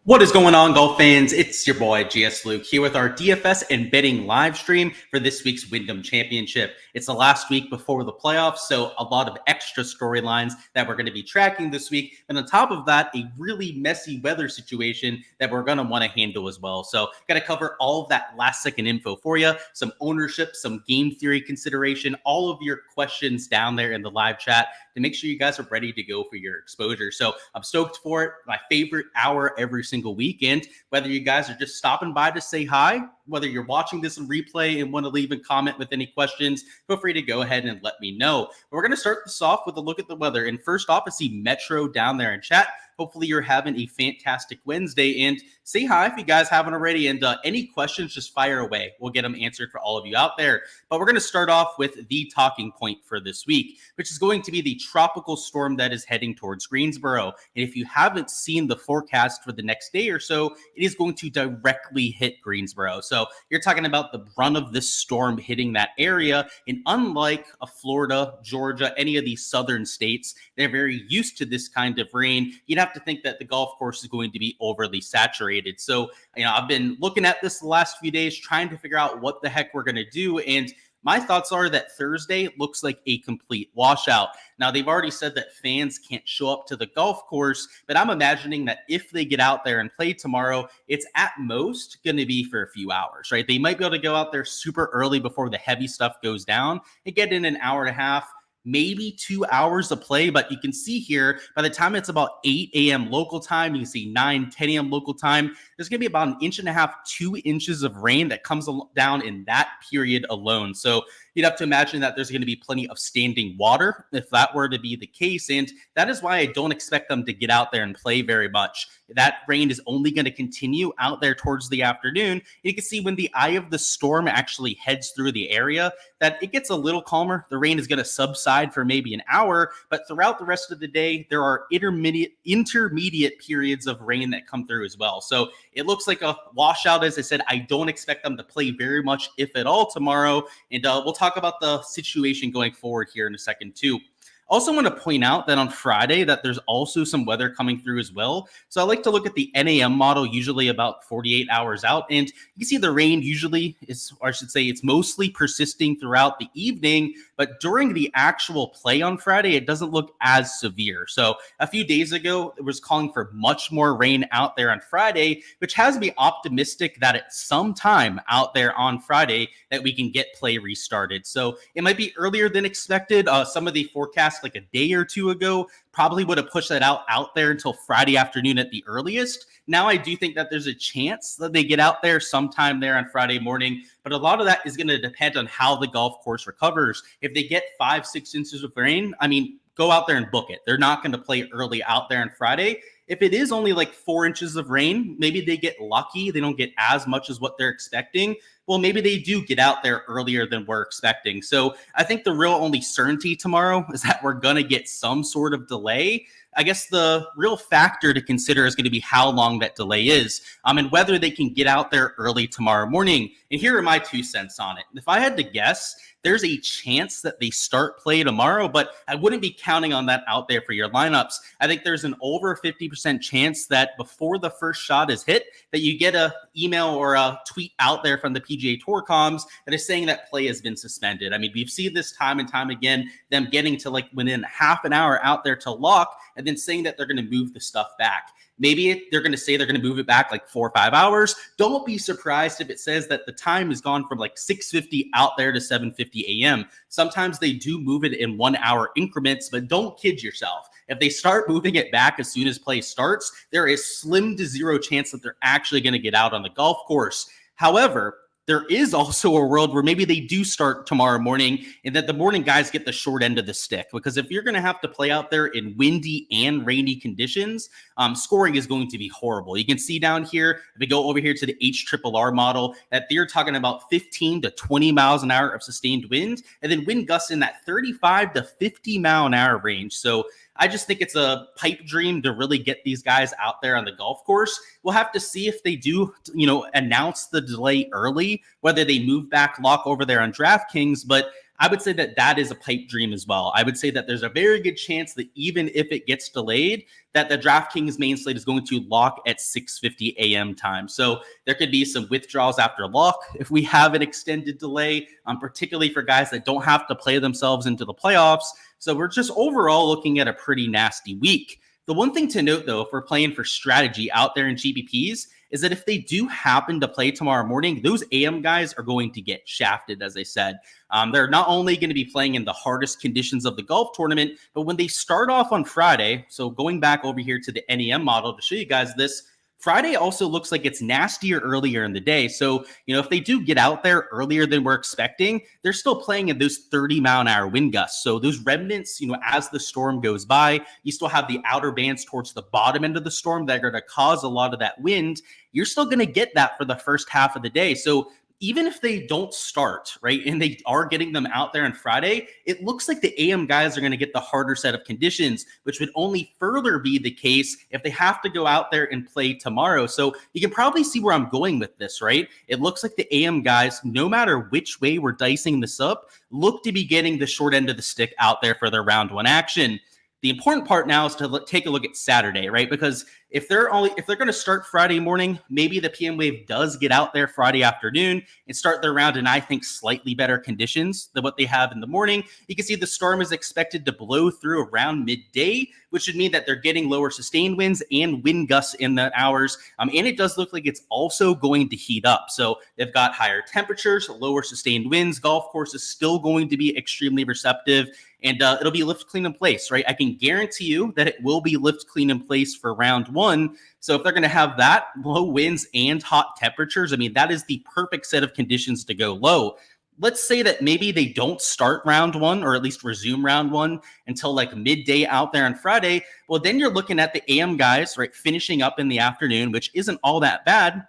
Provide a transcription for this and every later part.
What is going on, golf fans? It's your boy Gsluke here with our DFS and betting live stream for this week's Wyndham Championship. It's the last week before the playoffs, so a lot of extra storylines that we're going to be tracking this week. And on top of that, a really messy weather situation that we're going to want to handle as well. So got to cover all of that last second info for you, some ownership, some game theory consideration, all of your questions down there in the live chat to make sure you guys are ready to go for your exposure. So I'm stoked for it. My favorite hour every single weekend. Whether you guys are just stopping by to say hi, whether you're watching this in replay and want to leave a comment with any questions, feel free to go ahead and let me know. But we're going to start this off with a look at the weather. And first off, I see Metro down there in chat. Hopefully you're having a fantastic Wednesday, and say hi if you guys haven't already. And any questions, just fire away. We'll get them answered for all of you out there. But we're going to start off with the talking point for this week, which is going to be the tropical storm that is heading towards Greensboro. And if you haven't seen the forecast for the next day or so, it is going to directly hit Greensboro. So you're talking about the brunt of this storm hitting that area. And unlike Florida, Georgia, any of these southern states, they're very used to this kind of rain. You'd have to think that the golf course is going to be overly saturated. So, I've been looking at this the last few days, trying to figure out what the heck we're going to do. And my thoughts are that Thursday looks like a complete washout. Now, they've already said that fans can't show up to the golf course, but I'm imagining that if they get out there and play tomorrow, it's at most going to be for a few hours, right? They might be able to go out there super early before the heavy stuff goes down and get in an hour and a half, maybe 2 hours of play. But you can see here, by the time it's about 8 a.m. local time, you can see 9, 10 a.m. local time, there's going to be about 1.5 inches, 2 inches of rain that comes down in that period alone. So you'd have to imagine that there's going to be plenty of standing water if that were to be the case. And that is why I don't expect them to get out there and play very much. That rain is only going to continue out there towards the afternoon. You can see when the eye of the storm actually heads through the area that it gets a little calmer. The rain is going to subside for maybe an hour, but throughout the rest of the day, there are intermediate periods of rain that come through as well. So it looks like a washout. As I said, I don't expect them to play very much, if at all, tomorrow. And we'll talk about the situation going forward here in a second too. Also want to point out that on Friday that there's also some weather coming through as well. So I like to look at the NAM model, usually about 48 hours out. And you can see the rain usually is, or I should say it's mostly persisting throughout the evening. But during the actual play on Friday, it doesn't look as severe. So a few days ago, it was calling for much more rain out there on Friday, which has me optimistic that at some time out there on Friday that we can get play restarted. So it might be earlier than expected. Some of the forecasts like a day or two ago probably would have pushed that out there until Friday afternoon at the earliest. Now I do think that there's a chance that they get out there sometime there on Friday morning, but a lot of that is going to depend on how the golf course recovers. If they get 5-6 inches of rain, go out there and book it. They're not going to play early out there on Friday. If it is only like 4 inches of rain, maybe they get lucky. They don't get as much as what they're expecting. Well, maybe they do get out there earlier than we're expecting. So I think the real only certainty tomorrow is that we're going to get some sort of delay. I guess the real factor to consider is going to be how long that delay is, and whether they can get out there early tomorrow morning. And here are my 2 cents on it. If I had to guess, there's a chance that they start play tomorrow, but I wouldn't be counting on that out there for your lineups. I think there's an over 50% chance that before the first shot is hit, that you get a email or a tweet out there from the PGA Tour comms that is saying that play has been suspended. We've seen this time and time again, them getting to like within half an hour out there to lock and then saying that they're going to move the stuff back. Maybe they're going to say they're going to move it back like 4 or 5 hours. Don't be surprised if it says that the time has gone from like 6:50 out there to 7:50 a.m. Sometimes they do move it in 1 hour increments, but don't kid yourself. If they start moving it back as soon as play starts, there is slim to zero chance that they're actually going to get out on the golf course. However, there is also a world where maybe they do start tomorrow morning and that the morning guys get the short end of the stick. Because if you're going to have to play out there in windy and rainy conditions, scoring is going to be horrible. You can see down here, if we go over here to the HRRR model, that they're talking about 15 to 20 miles an hour of sustained wind, and then wind gusts in that 35 to 50 mile an hour range. So I just think it's a pipe dream to really get these guys out there on the golf course. We'll have to see if they do, announce the delay early, whether they move back lock over there on Draftkings. But I would say that that is a pipe dream as well. I would say that there's a very good chance that even if it gets delayed, that the DraftKings main slate is going to lock at 6:50 a.m. time. So there could be some withdrawals after lock if we have an extended delay, particularly for guys that don't have to play themselves into the playoffs. So we're just overall looking at a pretty nasty week. The one thing to note, though, if we're playing for strategy out there in GPPs, is that if they do happen to play tomorrow morning, those AM guys are going to get shafted, as I said. They're not only going to be playing in the hardest conditions of the golf tournament, but when they start off on Friday, so going back over here to the NEM model to show you guys this, Friday also looks like it's nastier earlier in the day. So, if they do get out there earlier than we're expecting, they're still playing in those 30-mile-an-hour wind gusts. So those remnants, as the storm goes by, you still have the outer bands towards the bottom end of the storm that are going to cause a lot of that wind. You're still going to get that for the first half of the day. So even if they don't start, right, and they are getting them out there on Friday, it looks like the AM guys are going to get the harder set of conditions, which would only further be the case if they have to go out there and play tomorrow. So you can probably see where I'm going with this, right? It looks like the AM guys, no matter which way we're dicing this up, look to be getting the short end of the stick out there for their round one action. The important part now is to take a look at Saturday, right? Because if they're going to start Friday morning, maybe the PM wave does get out there Friday afternoon and start their round in, I think, slightly better conditions than what they have in the morning. You can see the storm is expected to blow through around midday, which would mean that they're getting lower sustained winds and wind gusts in the hours. And it does look like it's also going to heat up. So they've got higher temperatures, lower sustained winds. Golf course is still going to be extremely receptive. And it'll be lift clean in place, right? I can guarantee you that it will be lift clean in place for round one. So if they're going to have that, low winds and hot temperatures, that is the perfect set of conditions to go low. Let's say that maybe they don't start round one, or at least resume round one until like midday out there on Friday. Well, then you're looking at the AM guys, right, finishing up in the afternoon, which isn't all that bad.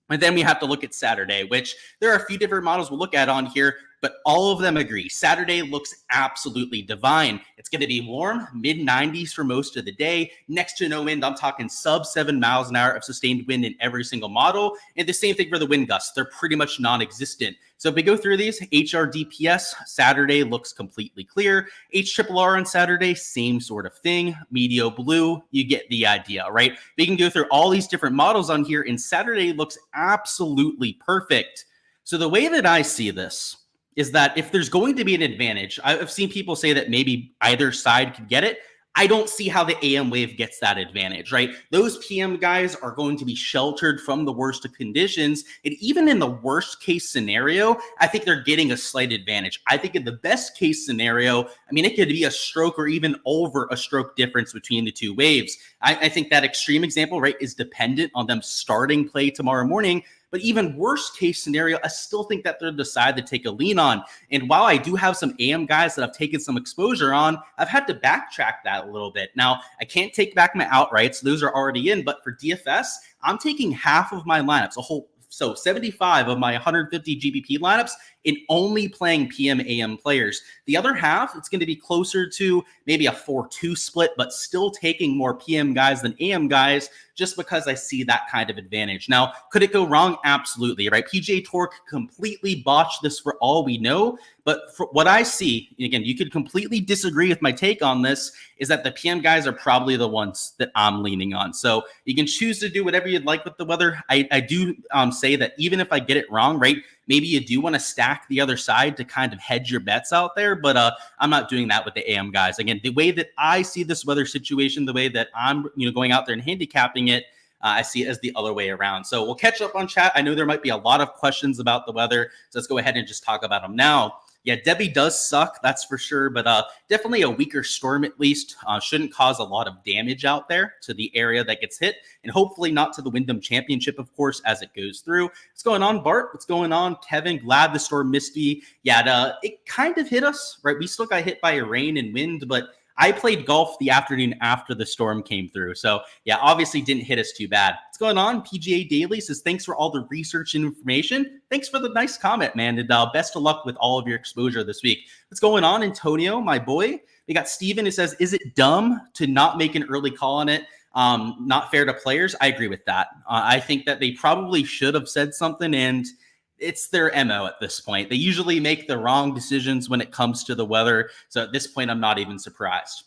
And then we have to look at Saturday, which there are a few different models we'll look at on here, but all of them agree. Saturday looks absolutely divine. It's going to be warm, mid-90s for most of the day, next to no wind. I'm talking sub 7 miles an hour of sustained wind in every single model. And the same thing for the wind gusts. They're pretty much non-existent. So if we go through these, HRDPS, Saturday looks completely clear. HRRR on Saturday, same sort of thing. Medio blue, you get the idea, right? We can go through all these different models on here, and Saturday looks absolutely perfect. So the way that I see this is that if there's going to be an advantage, I've seen people say that maybe either side could get it. I don't see how the AM wave gets that advantage, right? Those PM guys are going to be sheltered from the worst of conditions. And even in the worst case scenario, I think they're getting a slight advantage. I think in the best case scenario, it could be a stroke or even over a stroke difference between the two waves. I think that extreme example, right, is dependent on them starting play tomorrow morning. But even worst case scenario, I still think that they'll decide to take a lean on. And while I do have some AM guys that I've taken some exposure on, I've had to backtrack that a little bit. Now, I can't take back my outrights. Those are already in. But for DFS, I'm taking half of my lineups, so 75 of my 150 GPP lineups, in only playing PM AM players. The other half, it's going to be closer to maybe a 4-2 split, but still taking more PM guys than AM guys, just because I see that kind of advantage. Now, could it go wrong? Absolutely, right? PGA Tour completely botched this for all we know. But for what I see, again, you could completely disagree with my take on this, is that the PM guys are probably the ones that I'm leaning on. So you can choose to do whatever you'd like with the weather. I do say that even if I get it wrong, right, maybe you do want to stack the other side to kind of hedge your bets out there, but I'm not doing that with the AM guys. Again, the way that I see this weather situation, the way that I'm going out there and handicapping it, I see it as the other way around. So we'll catch up on chat. I know there might be a lot of questions about the weather, so let's go ahead and just talk about them now. Yeah, Debbie does suck, that's for sure, but definitely a weaker storm at least. Shouldn't cause a lot of damage out there to the area that gets hit, and hopefully not to the Wyndham Championship, of course, as it goes through. What's going on, Bart? What's going on, Kevin? Glad the storm missed me. Yeah, it kind of hit us, right? We still got hit by rain and wind, but I played golf the afternoon after the storm came through. So yeah, obviously didn't hit us too bad. What's going on? PGA Daily says, thanks for all the research and information. Thanks for the nice comment, man. And best of luck with all of your exposure this week. What's going on, Antonio, my boy? We got Steven who says, is it dumb to not make an early call on it? Not fair to players. I agree with that. I think that they probably should have said something, and it's their MO at this point. They usually make the wrong decisions when it comes to the weather. So at this point, I'm not even surprised.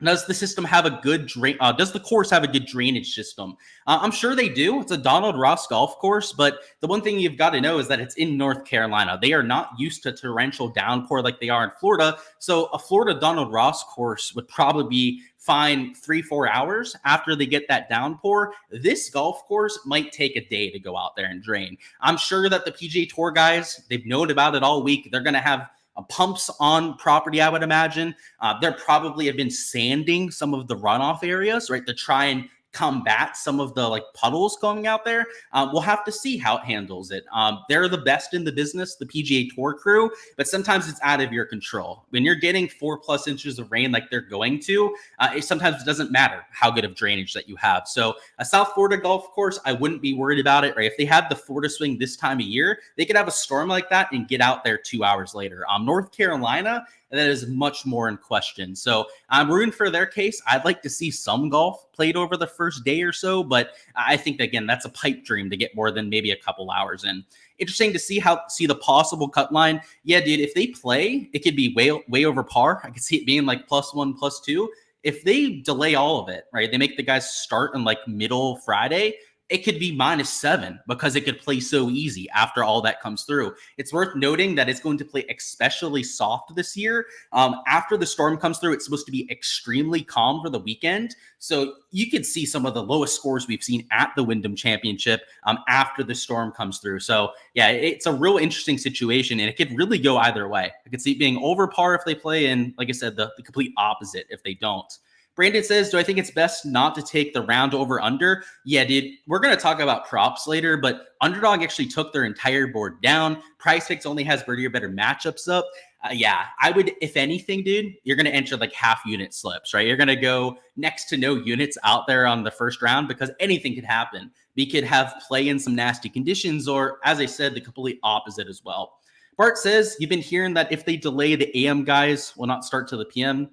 Does the system have a good drain? Does the course have a good drainage system? I'm sure they do. It's a Donald Ross golf course, but the one thing you've got to know is that it's in North Carolina. They are not used to torrential downpour like they are in Florida. So a Florida Donald Ross course would probably be fine 3-4 hours after they get that downpour. This golf course might take a day to go out there and drain. I'm sure that the PGA Tour guys, they've known about it all week. They're going to have pumps on property, I would imagine. There probably have been sanding some of the runoff areas, right, to try and combat some of the like puddles going out there. We'll have to see how it handles it. They're the best in the business, the PGA Tour crew, but sometimes it's out of your control. When you're getting 4+ inches of rain like they're going to, sometimes it doesn't matter how good of drainage that you have. So a South Florida golf course, I wouldn't be worried about it, right? If they had the Florida swing this time of year, they could have a storm like that and get out there 2 hours later. North Carolina, that is much more in question. So I'm rooting for their case. I'd like to see some golf played over the first day or so, but I think, again, that's a pipe dream to get more than maybe a couple hours in. Interesting to see the possible cut line. Yeah, dude, if they play, it could be way over par. I could see it being like +1, +2. If they delay all of it, right, they make the guys start on like middle Friday, it could be -7 because it could play so easy after all that comes through. It's worth noting that it's going to play especially soft this year. After the storm comes through, it's supposed to be extremely calm for the weekend. So you could see some of the lowest scores we've seen at the Wyndham Championship after the storm comes through. So yeah, it's a real interesting situation, and it could really go either way. I could see it being over par if they play, and like I said, the complete opposite if they don't. Brandon says, do I think it's best not to take the round over under? Yeah, dude, we're going to talk about props later, but Underdog actually took their entire board down. Prize Picks only has birdie or better matchups up. Yeah, I would, if anything, dude, you're going to enter like half unit slips, right? You're going to go next to no units out there on the first round because anything could happen. We could have play in some nasty conditions, or as I said, the complete opposite as well. Bart says, you've been hearing that if they delay, the AM guys will not start till the PM.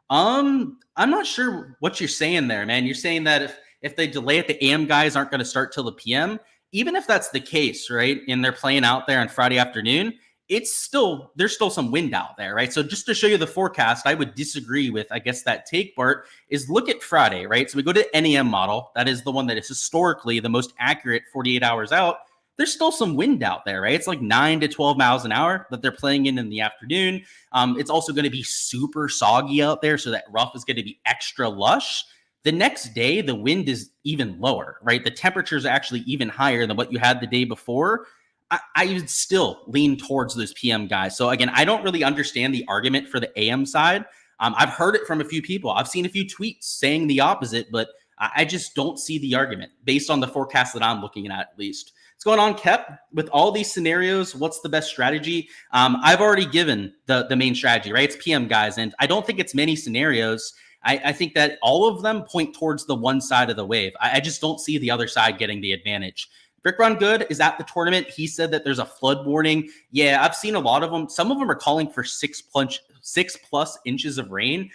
I'm not sure what you're saying there, man. You're saying that if they delay it, the AM guys aren't going to start till the PM. Even if that's the case, right, and they're playing out there on Friday afternoon, there's still some wind out there, right? So just to show you the forecast, I would disagree with, I guess, that take, Bart, is look at Friday, right? So we go to NEM model. That is the one that is historically the most accurate 48 hours out. There's still some wind out there, right? It's like 9 to 12 miles an hour that they're playing in the afternoon. It's also going to be super soggy out there, so that rough is going to be extra lush. The next day, the wind is even lower, right? The temperatures are actually even higher than what you had the day before. I would still lean towards those PM guys. So again, I don't really understand the argument for the AM side. I've heard it from a few people. I've seen a few tweets saying the opposite, but I just don't see the argument based on the forecast that I'm looking at least. What's going on, Kep? With all these scenarios, what's the best strategy? I've already given the main strategy, right? It's PM guys, and I don't think it's many scenarios. I think that all of them point towards the one side of the wave. I just don't see the other side getting the advantage. Rick Run Good is at the tournament. He said that there's a flood warning. Yeah, I've seen a lot of them. Some of them are calling for 6+ inches of rain.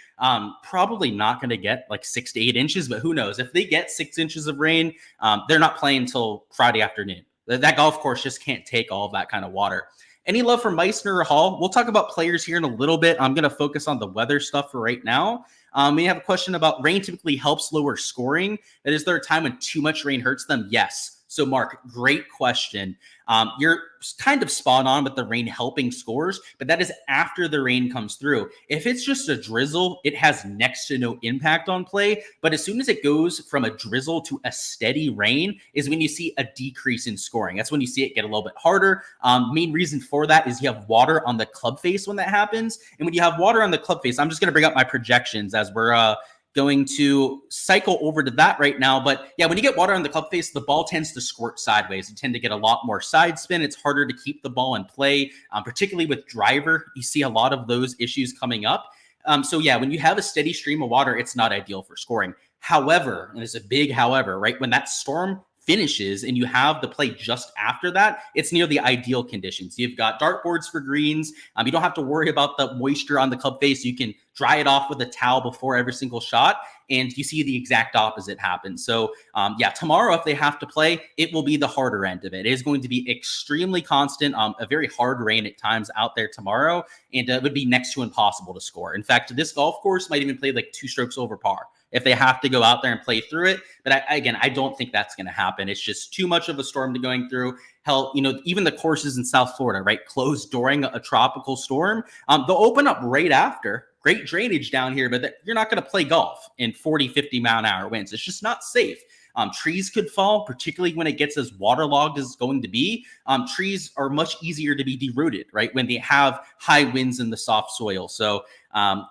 Probably not going to get like 6 to 8 inches, but who knows? If they get 6 inches of rain, they're not playing until Friday afternoon. That golf course just can't take all of that kind of water. Any love for Meissner or Hall? We'll talk about players here in a little bit. I'm going to focus on the weather stuff for right now. We have a question about rain typically helps lower scoring. And is there a time when too much rain hurts them? Yes. So, Mark, great question. You're kind of spot on with the rain helping scores, but that is after the rain comes through. If it's just a drizzle, it has next to no impact on play. But as soon as it goes from a drizzle to a steady rain is when you see a decrease in scoring. That's when you see it get a little bit harder. Main reason for that is you have water on the club face when that happens. And when you have water on the club face, I'm just going to bring up my projections as we're going to cycle over to that right now. But yeah, when you get water on the club face, the ball tends to squirt sideways. You tend to get a lot more side spin. It's harder to keep the ball in play, particularly with driver. You see a lot of those issues coming up. So yeah, when you have a steady stream of water, it's not ideal for scoring. However, and it's a big however, right? When that storm finishes and you have the play just after that, it's near the ideal conditions. You've got dartboards for greens. You don't have to worry about the moisture on the club face. You can dry it off with a towel before every single shot, and you see the exact opposite happen. So yeah, tomorrow, if they have to play, it will be the harder end of it. It is going to be extremely constant, a very hard rain at times out there tomorrow, and it would be next to impossible to score. In fact, this golf course might even play like 2 strokes over par if they have to go out there and play through it. But I don't think that's going to happen. It's just too much of a storm to going through. Hell, even the courses in South Florida, right, closed during a tropical storm. They'll open up right after. Great drainage down here, but you're not going to play golf in 40, 50 mile an hour winds. It's just not safe. Trees could fall, particularly when it gets as waterlogged as it's going to be. Trees are much easier to be derooted, right, when they have high winds in the soft soil. So,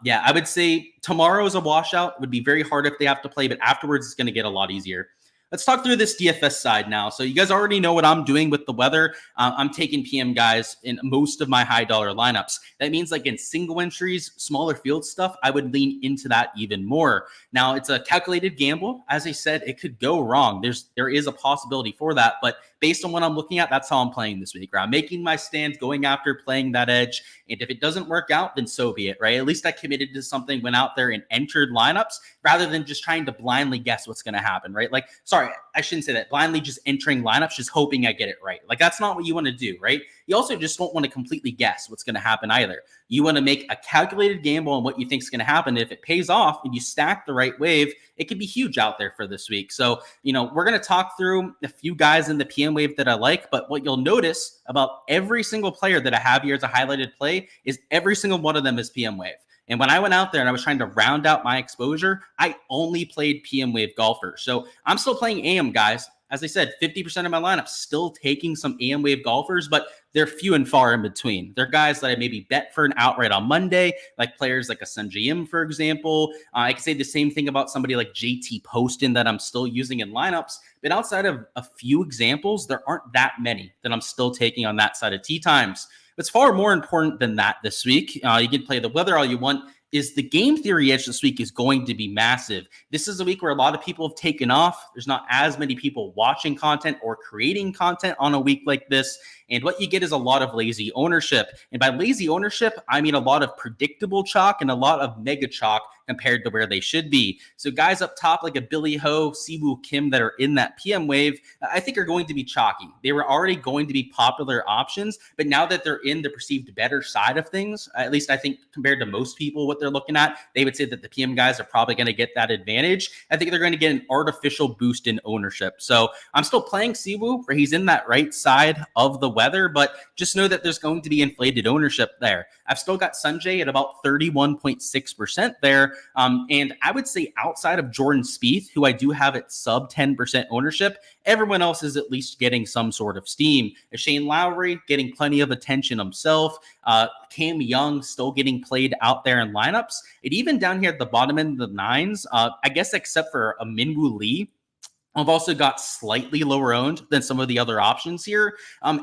yeah, I would say tomorrow is a washout. It would be very hard if they have to play, but afterwards it's going to get a lot easier. Let's talk through this DFS side now. So you guys already know what I'm doing with the weather. I'm taking PM guys in most of my high dollar lineups. That means like in single entries, smaller field stuff, I would lean into that even more. Now it's a calculated gamble. As I said, it could go wrong. There is a possibility for that, but based on what I'm looking at, that's how I'm playing this week. Right? I'm making my stand, going after playing that edge. And if it doesn't work out, then so be it, right? At least I committed to something, went out there and entered lineups rather than just trying to blindly guess what's going to happen, right? Like, sorry, I shouldn't say that. Blindly just entering lineups, just hoping I get it right. Like, that's not what you want to do, right? You also just don't want to completely guess what's going to happen either. You want to make a calculated gamble on what you think is going to happen. If it pays off and you stack the right wave, it could be huge out there for this week. So, we're going to talk through a few guys in the PM wave that I like, but what you'll notice about every single player that I have here as a highlighted play is every single one of them is PM wave. And when I went out there and I was trying to round out my exposure, I only played PM wave golfers. So I'm still playing AM guys. As I said, 50% of my lineup still taking some AM wave golfers, but they're few and far in between. They're guys that I maybe bet for an outright on Monday, like players like a Sanjay M, for example. I can say the same thing about somebody like JT Poston that I'm still using in lineups. But outside of a few examples, there aren't that many that I'm still taking on that side of tee times. It's far more important than that this week. You can play the weather all you want. Is the game theory edge this week is going to be massive. This is a week where a lot of people have taken off. There's not as many people watching content or creating content on a week like this. And what you get is a lot of lazy ownership. And by lazy ownership, I mean a lot of predictable chalk and a lot of mega chalk compared to where they should be. So guys up top like a Billy Ho, Siwoo Kim that are in that PM wave, I think are going to be chalky. They were already going to be popular options, but now that they're in the perceived better side of things, at least I think compared to most people, what they're looking at, they would say that the PM guys are probably going to get that advantage. I think they're going to get an artificial boost in ownership. So I'm still playing Siwoo, where he's in that right side of the weather, but just know that there's going to be inflated ownership there. I've still got Sanjay at about 31.6% there. And I would say outside of Jordan Spieth, who I do have at sub 10% ownership, everyone else is at least getting some sort of steam. Shane Lowry getting plenty of attention himself. Cam Young still getting played out there in lineups. And even down here at the bottom end of the nines, I guess except for a Minwoo Lee, I've also got slightly lower owned than some of the other options here.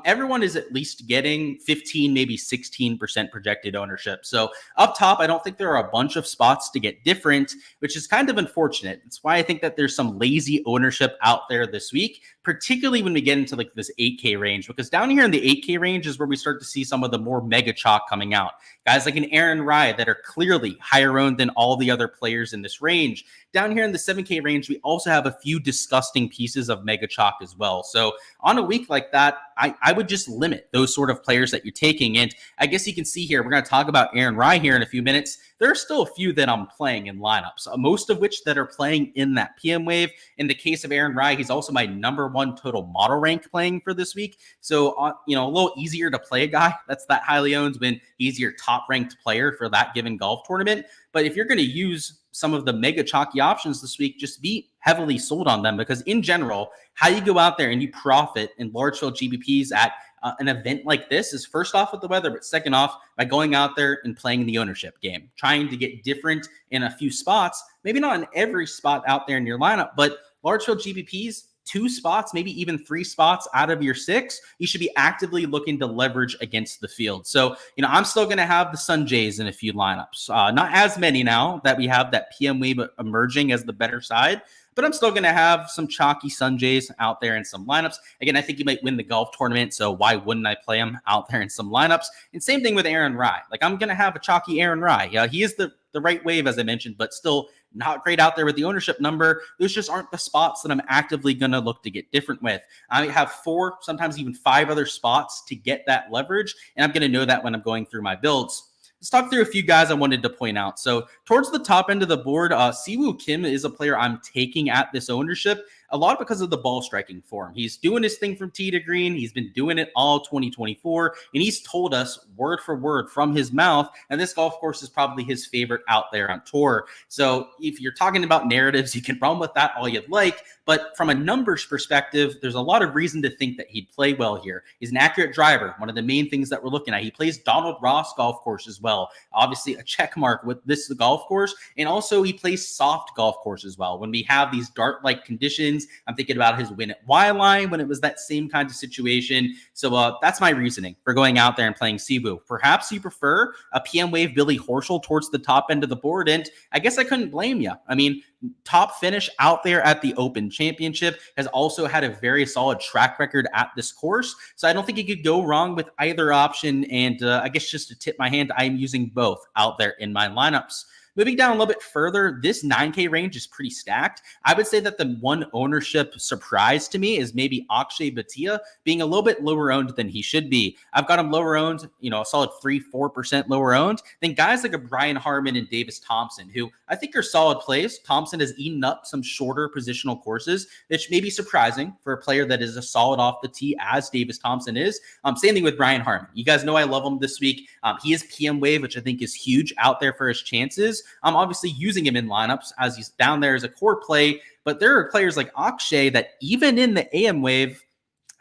Everyone is at least getting 15, maybe 16% projected ownership. So up top, I don't think there are a bunch of spots to get different, which is kind of unfortunate. That's why I think that there's some lazy ownership out there this week, particularly when we get into like this 8K range, because down here in the 8K range is where we start to see some of the more mega chalk coming out. Guys like an Aaron Rye that are clearly higher owned than all the other players in this range. Down here in the 7K range, we also have a few disgusting pieces of mega chalk as well. So on a week like that, I would just limit those sort of players that you're taking. And I guess you can see here, we're going to talk about Aaron Rye here in a few minutes. There are still a few that I'm playing in lineups, most of which that are playing in that PM wave. In the case of Aaron Rye, he's also my #1 total model rank playing for this week. So, a little easier to play a guy that's that highly owned when he's your top ranked player for that given golf tournament. But if you're going to use some of the mega chalky options this week, just be heavily sold on them, because in general, how you go out there and you profit in large field GPPs at an event like this is first off with the weather, but second off by going out there and playing the ownership game, trying to get different in a few spots, maybe not in every spot out there in your lineup, but large field GPPs, 2 spots, maybe even 3 spots out of your 6, you should be actively looking to leverage against the field. So, I'm still going to have the Sanjays in a few lineups. Not as many now that we have that PM wave emerging as the better side, but I'm still going to have some chalky Sanjays out there in some lineups. Again, I think he might win the golf tournament, so why wouldn't I play him out there in some lineups? And same thing with Aaron Rye. Like, I'm going to have a chalky Aaron Rye. Yeah, he is the right wave, as I mentioned, but still not great out there with the ownership number. Those just aren't the spots that I'm actively going to look to get different with. I have 4, sometimes even 5 other spots to get that leverage, and I'm going to know that when I'm going through my builds. Let's talk through a few guys I wanted to point out. So towards the top end of the board, Siwoo Kim is a player I'm taking at this ownership, a lot because of the ball striking form. He's doing his thing from tee to green. He's been doing it all 2024, and he's told us word for word from his mouth, and this golf course is probably his favorite out there on tour. So if you're talking about narratives, you can run with that all you'd like, but from a numbers perspective, there's a lot of reason to think that he'd play well here. He's an accurate driver, one of the main things that we're looking at. He plays Donald Ross golf course as well. Obviously a check mark with this golf course, and also he plays soft golf course as well. When we have these dart-like conditions, I'm thinking about his win at Y-Line when it was that same kind of situation. So that's my reasoning for going out there and playing Siwoo. Perhaps you prefer a PM Wave Billy Horschel towards the top end of the board, and I guess I couldn't blame you. I mean, top finish out there at the Open Championship, has also had a very solid track record at this course. So I don't think you could go wrong with either option. And I guess just to tip my hand, I'm using both out there in my lineups. Moving down a little bit further, this 9K range is pretty stacked. I would say that the one ownership surprise to me is maybe Akshay Bhatia being a little bit lower owned than he should be. I've got him lower owned, a solid 3-4% lower owned than guys like a Brian Harman and Davis Thompson, who I think are solid plays. Thompson has eaten up some shorter positional courses, which may be surprising for a player that is as solid off the tee as Davis Thompson is. Same thing with Brian Harman. You guys know I love him this week. He is PM Wave, which I think is huge out there for his chances. I'm obviously using him in lineups as he's down there as a core play, but there are players like Akshay that even in the AM Wave,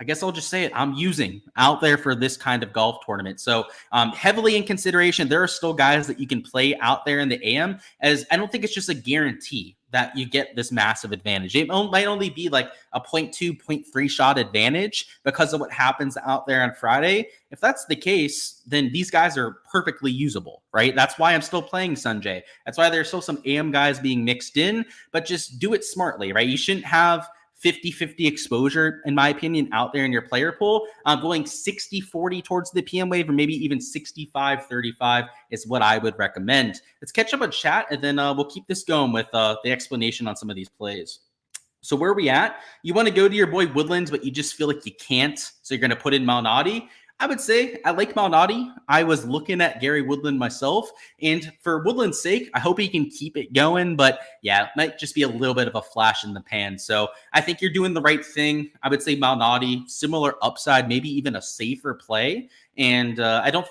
I guess I'll just say it, I'm using out there for this kind of golf tournament. So heavily in consideration, there are still guys that you can play out there in the AM, as I don't think it's just a guarantee that you get this massive advantage. It might only be like a 0.2, 0.3 shot advantage because of what happens out there on Friday. If that's the case, then these guys are perfectly usable, right? That's why I'm still playing Sanjay. That's why there's still some AM guys being mixed in, but just do it smartly, right? You shouldn't have 50-50 exposure, in my opinion, out there in your player pool. Going 60-40 towards the PM Wave, or maybe even 65-35 is what I would recommend. Let's catch up on chat, and then we'll keep this going with the explanation on some of these plays. So where are we at? You want to go to your boy Woodlands, but you just feel like you can't, so you're going to put in Malnati. I would say I like Malnati. I was looking at Gary Woodland myself, and for Woodland's sake, I hope he can keep it going. But yeah, it might just be a little bit of a flash in the pan. So I think you're doing the right thing. I would say Malnati, similar upside, maybe even a safer play. And I don't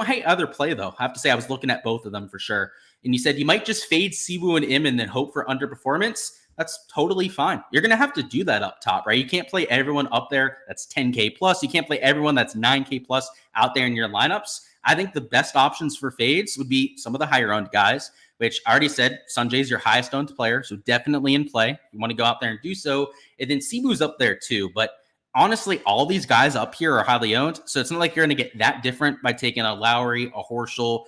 hate either play though. I have to say I was looking at both of them for sure. And you said you might just fade Siwoo and Im and then hope for underperformance. That's totally fine. You're going to have to do that up top, right? You can't play everyone up there that's 10K plus. You can't play everyone that's 9K plus out there in your lineups. I think the best options for fades would be some of the higher owned guys, which I already said, Sanjay's your highest owned player, so definitely in play. You want to go out there and do so. And then Siwoo's up there too. But honestly, all these guys up here are highly owned, so it's not like you're going to get that different by taking a Lowry, a Horschel.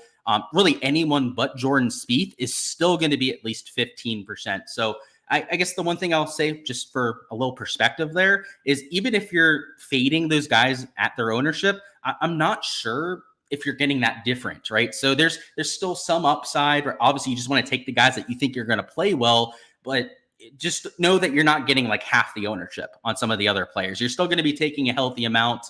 Really anyone but Jordan Spieth is still going to be at least 15%. So I guess the one thing I'll say, just for a little perspective there, is even if you're fading those guys at their ownership, I'm not sure if you're getting that different, right? So there's still some upside, or obviously you just want to take the guys that you think you're going to play well, but just know that you're not getting like half the ownership on some of the other players. You're still going to be taking a healthy amount,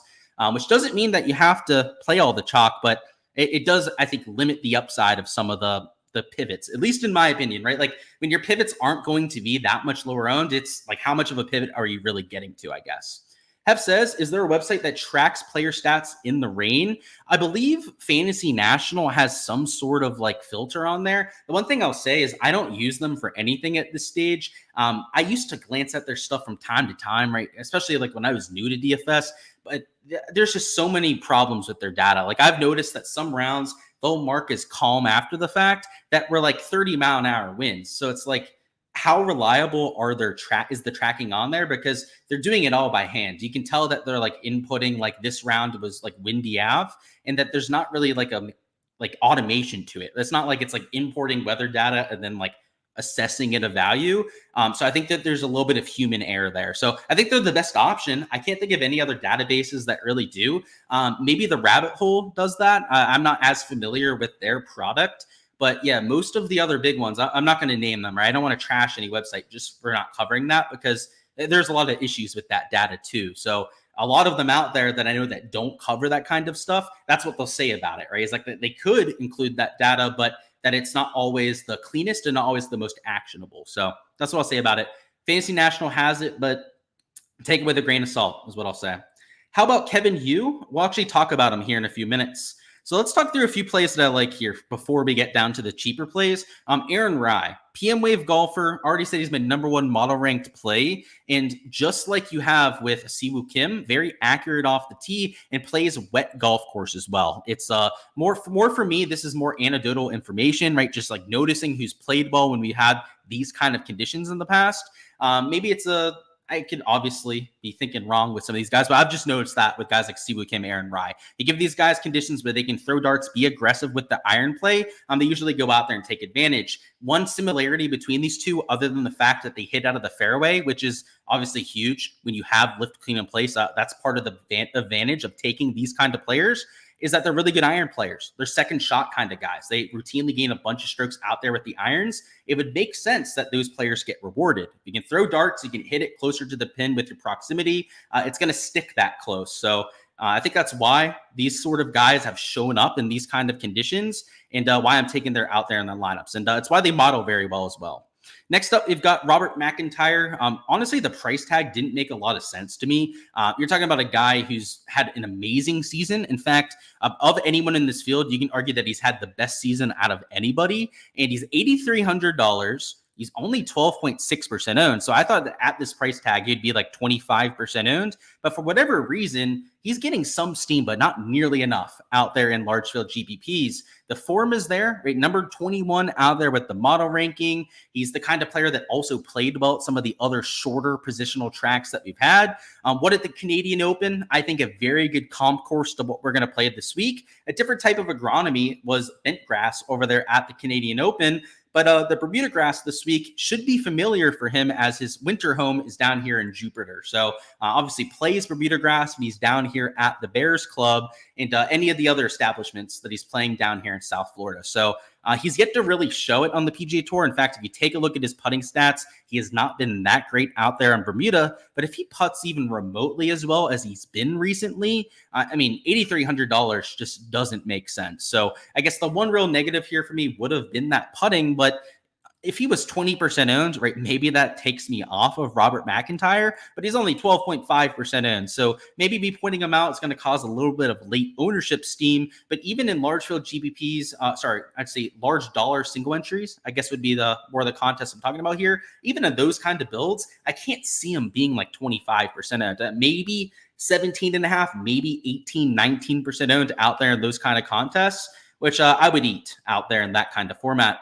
which doesn't mean that you have to play all the chalk, but it does, I think, limit the upside of some of the pivots, at least in my opinion, right? Like when your pivots aren't going to be that much lower owned, it's like, how much of a pivot are you really getting to, I guess? Hef says, is there a website that tracks player stats in the rain? I believe Fantasy National has some sort of like filter on there. The one thing I'll say is I don't use them for anything at this stage. I used to glance at their stuff from time to time, right? Especially like when I was new to DFS, but there's just so many problems with their data. Like I've noticed that some rounds they'll mark as calm after the fact that were like 30-mile-an-hour winds. So it's like, how reliable are their is the tracking on there? Because they're doing it all by hand. You can tell that they're like inputting like this round was like windy Ave, and that there's not really like a automation to it. It's not like it's like importing weather data and then like assessing it a value. So I think that there's a little bit of human error there. So I think they're the best option. I can't think of any other databases that really do. Maybe the Rabbit Hole does that. I'm not as familiar with their product. But yeah, most of the other big ones, I'm not going to name them, right? I don't want to trash any website just for not covering that, because there's a lot of issues with that data too. So a lot of them out there that I know that don't cover that kind of stuff, that's what they'll say about it, right? It's like that they could include that data, but that it's not always the cleanest and not always the most actionable. So that's what I'll say about it. Fantasy National has it, but take it with a grain of salt is what I'll say. How about Kevin Yu? We'll actually talk about him here in a few minutes. So let's talk through a few plays that I like here before we get down to the cheaper plays. Aaron Rai, PM Wave golfer, already said he's my #1 model ranked play. And just like you have with Siwoo Kim, very accurate off the tee and plays wet golf course as well. It's more for me, this is more anecdotal information, right? Just like noticing who's played well when we had these kind of conditions in the past. Maybe I could obviously be thinking wrong with some of these guys, but I've just noticed that with guys like Siwoo Kim, Aaron Rai. You give these guys conditions where they can throw darts, be aggressive with the iron play. They usually go out there and take advantage. One similarity between these two, other than the fact that they hit out of the fairway, which is obviously huge when you have lift, clean, in place. That's part of the advantage of taking these kind of players, is that they're really good iron players. They're second shot kind of guys. They routinely gain a bunch of strokes out there with the irons. It would make sense that those players get rewarded. If you can throw darts, you can hit it closer to the pin with your proximity. It's going to stick that close. So I think that's why these sort of guys have shown up in these kind of conditions, and why I'm taking them out there in the lineups. And it's why they model very well as well. Next up, we've got Robert McIntyre. Honestly, the price tag didn't make a lot of sense to me. You're talking about a guy who's had an amazing season. In fact, of anyone in this field, you can argue that he's had the best season out of anybody. And he's $8,300. He's only 12.6% owned. So I thought that at this price tag, he'd be like 25% owned. But for whatever reason, he's getting some steam, but not nearly enough out there in large field GPPs. The form is there, right? Number 21 out there with the model ranking. He's the kind of player that also played well at some of the other shorter positional tracks that we've had. What at the Canadian Open? I think a very good comp course to what we're going to play this week. A different type of agronomy was bent grass over there at the Canadian Open. But the Bermuda grass this week should be familiar for him, as his winter home is down here in Jupiter. So obviously plays Bermuda grass when he's down here at the Bears Club and any of the other establishments that he's playing down here in South Florida. So he's yet to really show it on the PGA Tour. In fact, if you take a look at his putting stats, he has not been that great out there on Bermuda. But if he putts even remotely as well as he's been recently, I mean, $8,300 just doesn't make sense. So I guess the one real negative here for me would have been that putting. But if he was 20% owned, right, maybe that takes me off of Robert McIntyre, but he's only 12.5% owned. So maybe me pointing him out is going to cause a little bit of late ownership steam. But even in large field GPPs, I'd say large dollar single entries, I guess would be the more the contest I'm talking about here. Even in those kind of builds, I can't see him being like 25% owned. Maybe 17.5, maybe 18, 19% owned out there in those kind of contests, which I would eat out there in that kind of format.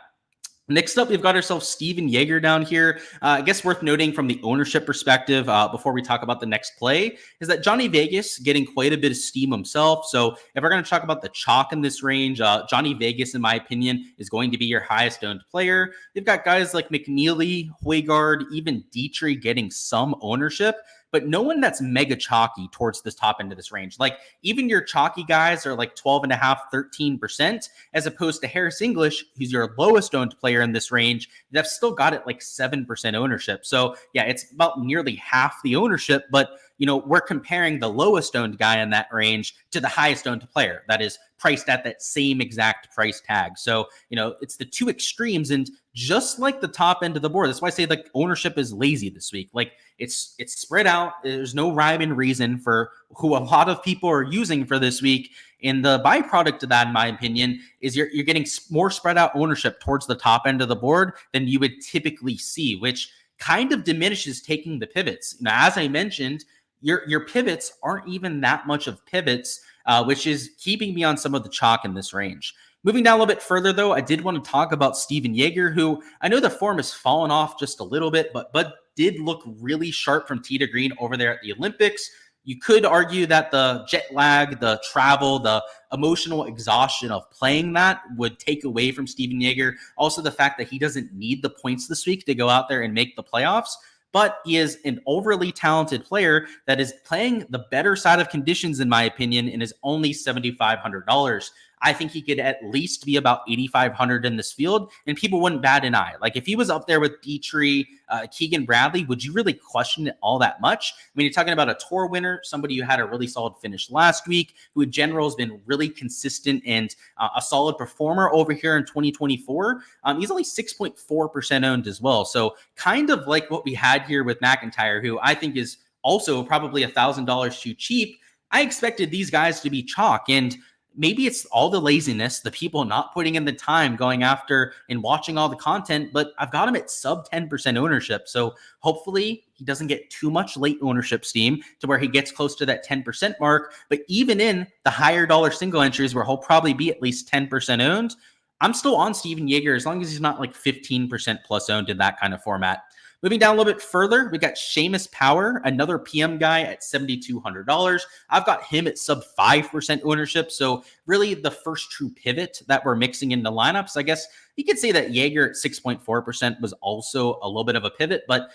Next up, we've got ourselves Steven Yeager down here. I guess worth noting from the ownership perspective, before we talk about the next play, is that Johnny Vegas getting quite a bit of steam himself. So if we're going to talk about the chalk in this range, Johnny Vegas, in my opinion, is going to be your highest owned player. You've got guys like McNeely, Højgaard, even Dietrich getting some ownership, but no one that's mega chalky towards this top end of this range. Like even your chalky guys are like 12.5, 13%, as opposed to Harris English, who's your lowest owned player in this range, that's still got it like 7% ownership. So yeah, it's about nearly half the ownership, but we're comparing the lowest owned guy in that range to the highest owned player that is priced at that same exact price tag. So, it's the two extremes. And just like the top end of the board, that's why I say like ownership is lazy this week. Like it's spread out. There's no rhyme and reason for who a lot of people are using for this week. And the byproduct of that, in my opinion, is you're getting more spread out ownership towards the top end of the board than you would typically see, which kind of diminishes taking the pivots. As I mentioned, your pivots aren't even that much of pivots, which is keeping me on some of the chalk in this range. Moving down a little bit further, though, I did want to talk about Steven Yeager, who I know the form has fallen off just a little bit, but did look really sharp from tee to green over there at the Olympics. You could argue that the jet lag, the travel, the emotional exhaustion of playing that would take away from Steven Jaeger. Also, the fact that he doesn't need the points this week to go out there and make the playoffs. But he is an overly talented player that is playing the better side of conditions, in my opinion, and is only $7,500. I think he could at least be about 8,500 in this field, and people wouldn't bat an eye. Like if he was up there with Dietrich, Keegan Bradley, would you really question it all that much? I mean, you're talking about a tour winner, somebody who had a really solid finish last week, who in general has been really consistent and a solid performer over here in 2024. He's only 6.4% owned as well. So kind of like what we had here with McIntyre, who I think is also probably $1,000 too cheap. I expected these guys to be chalk, and maybe it's all the laziness, the people not putting in the time going after and watching all the content, but I've got him at sub 10% ownership. So hopefully he doesn't get too much late ownership steam to where he gets close to that 10% mark. But even in the higher dollar single entries where he'll probably be at least 10% owned, I'm still on Steven Jaeger as long as he's not like 15% plus owned in that kind of format. Moving down a little bit further, we got Seamus Power, another PM guy at $7,200. I've got him at sub 5% ownership. So really the first true pivot that we're mixing into lineups. I guess you could say that Jaeger at 6.4% was also a little bit of a pivot, but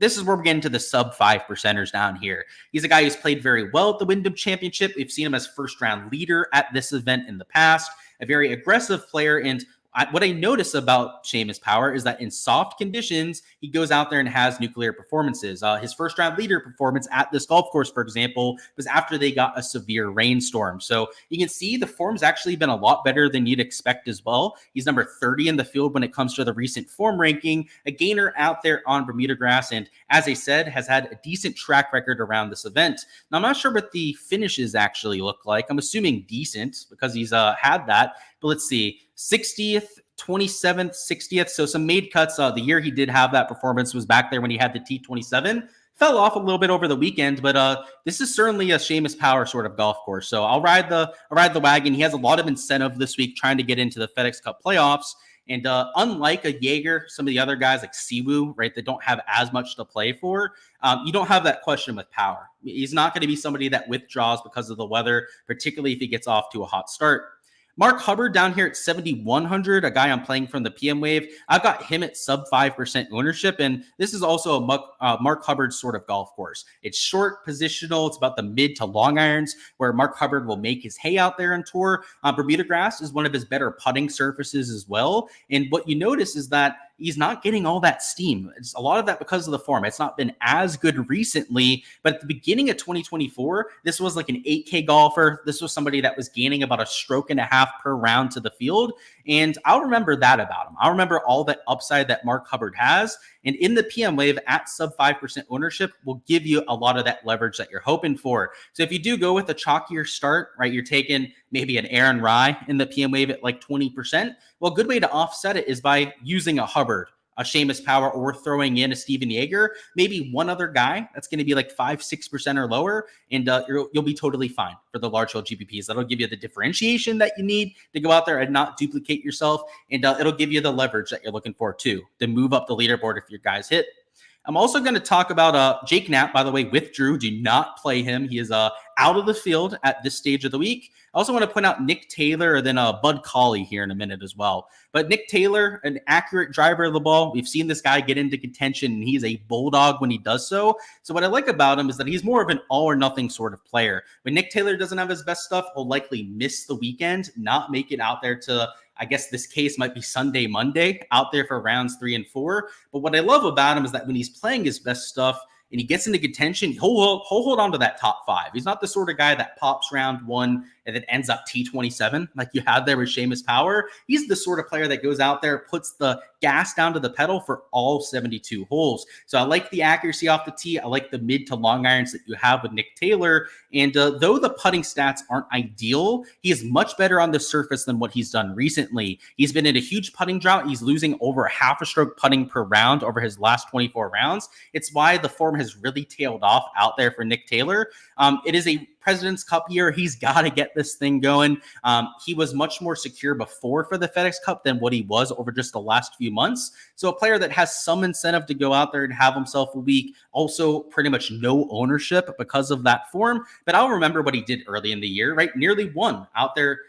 this is where we're getting to the sub 5%ers down here. He's a guy who's played very well at the Wyndham Championship. We've seen him as first round leader at this event in the past, a very aggressive player. And what I notice about Seamus Power is that in soft conditions, he goes out there and has nuclear performances. His first round leader performance at this golf course, for example, was after they got a severe rainstorm. So you can see the form's actually been a lot better than you'd expect as well. He's number 30 in the field when it comes to the recent form ranking, a gainer out there on Bermuda grass. And as I said, has had a decent track record around this event. Now, I'm not sure what the finishes actually look like. I'm assuming decent because he's had that. But let's see, 60th, 27th, 60th. So some made cuts. The year he did have that performance was back there when he had the T27. Fell off a little bit over the weekend, but this is certainly a Seamus Power sort of golf course. So I'll ride the wagon. He has a lot of incentive this week trying to get into the FedEx Cup playoffs. And unlike a Jaeger, some of the other guys like Siwoo, right, that don't have as much to play for, you don't have that question with Power. He's not going to be somebody that withdraws because of the weather, particularly if he gets off to a hot start. Mark Hubbard down here at 7,100, a guy I'm playing from the PM wave. I've got him at sub 5% ownership, and this is also a Mark Hubbard sort of golf course. It's short, positional. It's about the mid to long irons where Mark Hubbard will make his hay out there on tour. Bermuda grass is one of his better putting surfaces as well. And what you notice is that he's not getting all that steam. It's a lot of that because of the form. It's not been as good recently, but at the beginning of 2024, this was like an 8K golfer. This was somebody that was gaining about a stroke and a half per round to the field. And I'll remember that about him. I'll remember all that upside that Mark Hubbard has. And in the PM wave at sub 5% ownership will give you a lot of that leverage that you're hoping for. So if you do go with a chalkier start, right, you're taking maybe an Aaron Rye in the PM wave at like 20%. Well, a good way to offset it is by using a Hubbard, a Seamus Power, or throwing in a Steven Jaeger, maybe one other guy that's going to be like 5-6% or lower, and you'll be totally fine for the large field GPPs. That'll give you the differentiation that you need to go out there and not duplicate yourself, and it'll give you the leverage that you're looking for too, to move up the leaderboard if your guys hit. I'm also going to talk about Jake Knapp, by the way, withdrew. Do not play him. He is out of the field at this stage of the week. I also want to point out Nick Taylor and then Bud Cauley here in a minute as well. But Nick Taylor, an accurate driver of the ball. We've seen this guy get into contention, and he's a bulldog when he does so. So what I like about him is that he's more of an all or nothing sort of player. When Nick Taylor doesn't have his best stuff, he'll likely miss the weekend, not make it out there to, I guess this case might be Sunday, Monday, out there for rounds 3 and 4. But what I love about him is that when he's playing his best stuff and he gets into contention, he'll hold on to that top 5. He's not the sort of guy that pops round 1 and then ends up T27 like you had there with Seamus Power. He's the sort of player that goes out there, puts the gas down to the pedal for all 72 holes. So I like the accuracy off the tee. I like the mid to long irons that you have with Nick Taylor. And though the putting stats aren't ideal, he is much better on the surface than what he's done recently. He's been in a huge putting drought. He's losing over half a stroke putting per round over his last 24 rounds. It's why the form has has really tailed off out there for Nick Taylor. It is a President's Cup year. He's got to get this thing going. He was much more secure before for the FedEx Cup than what he was over just the last few months. So a player that has some incentive to go out there and have himself a week, also pretty much no ownership because of that form. But I'll remember what he did early in the year, right? Nearly won out there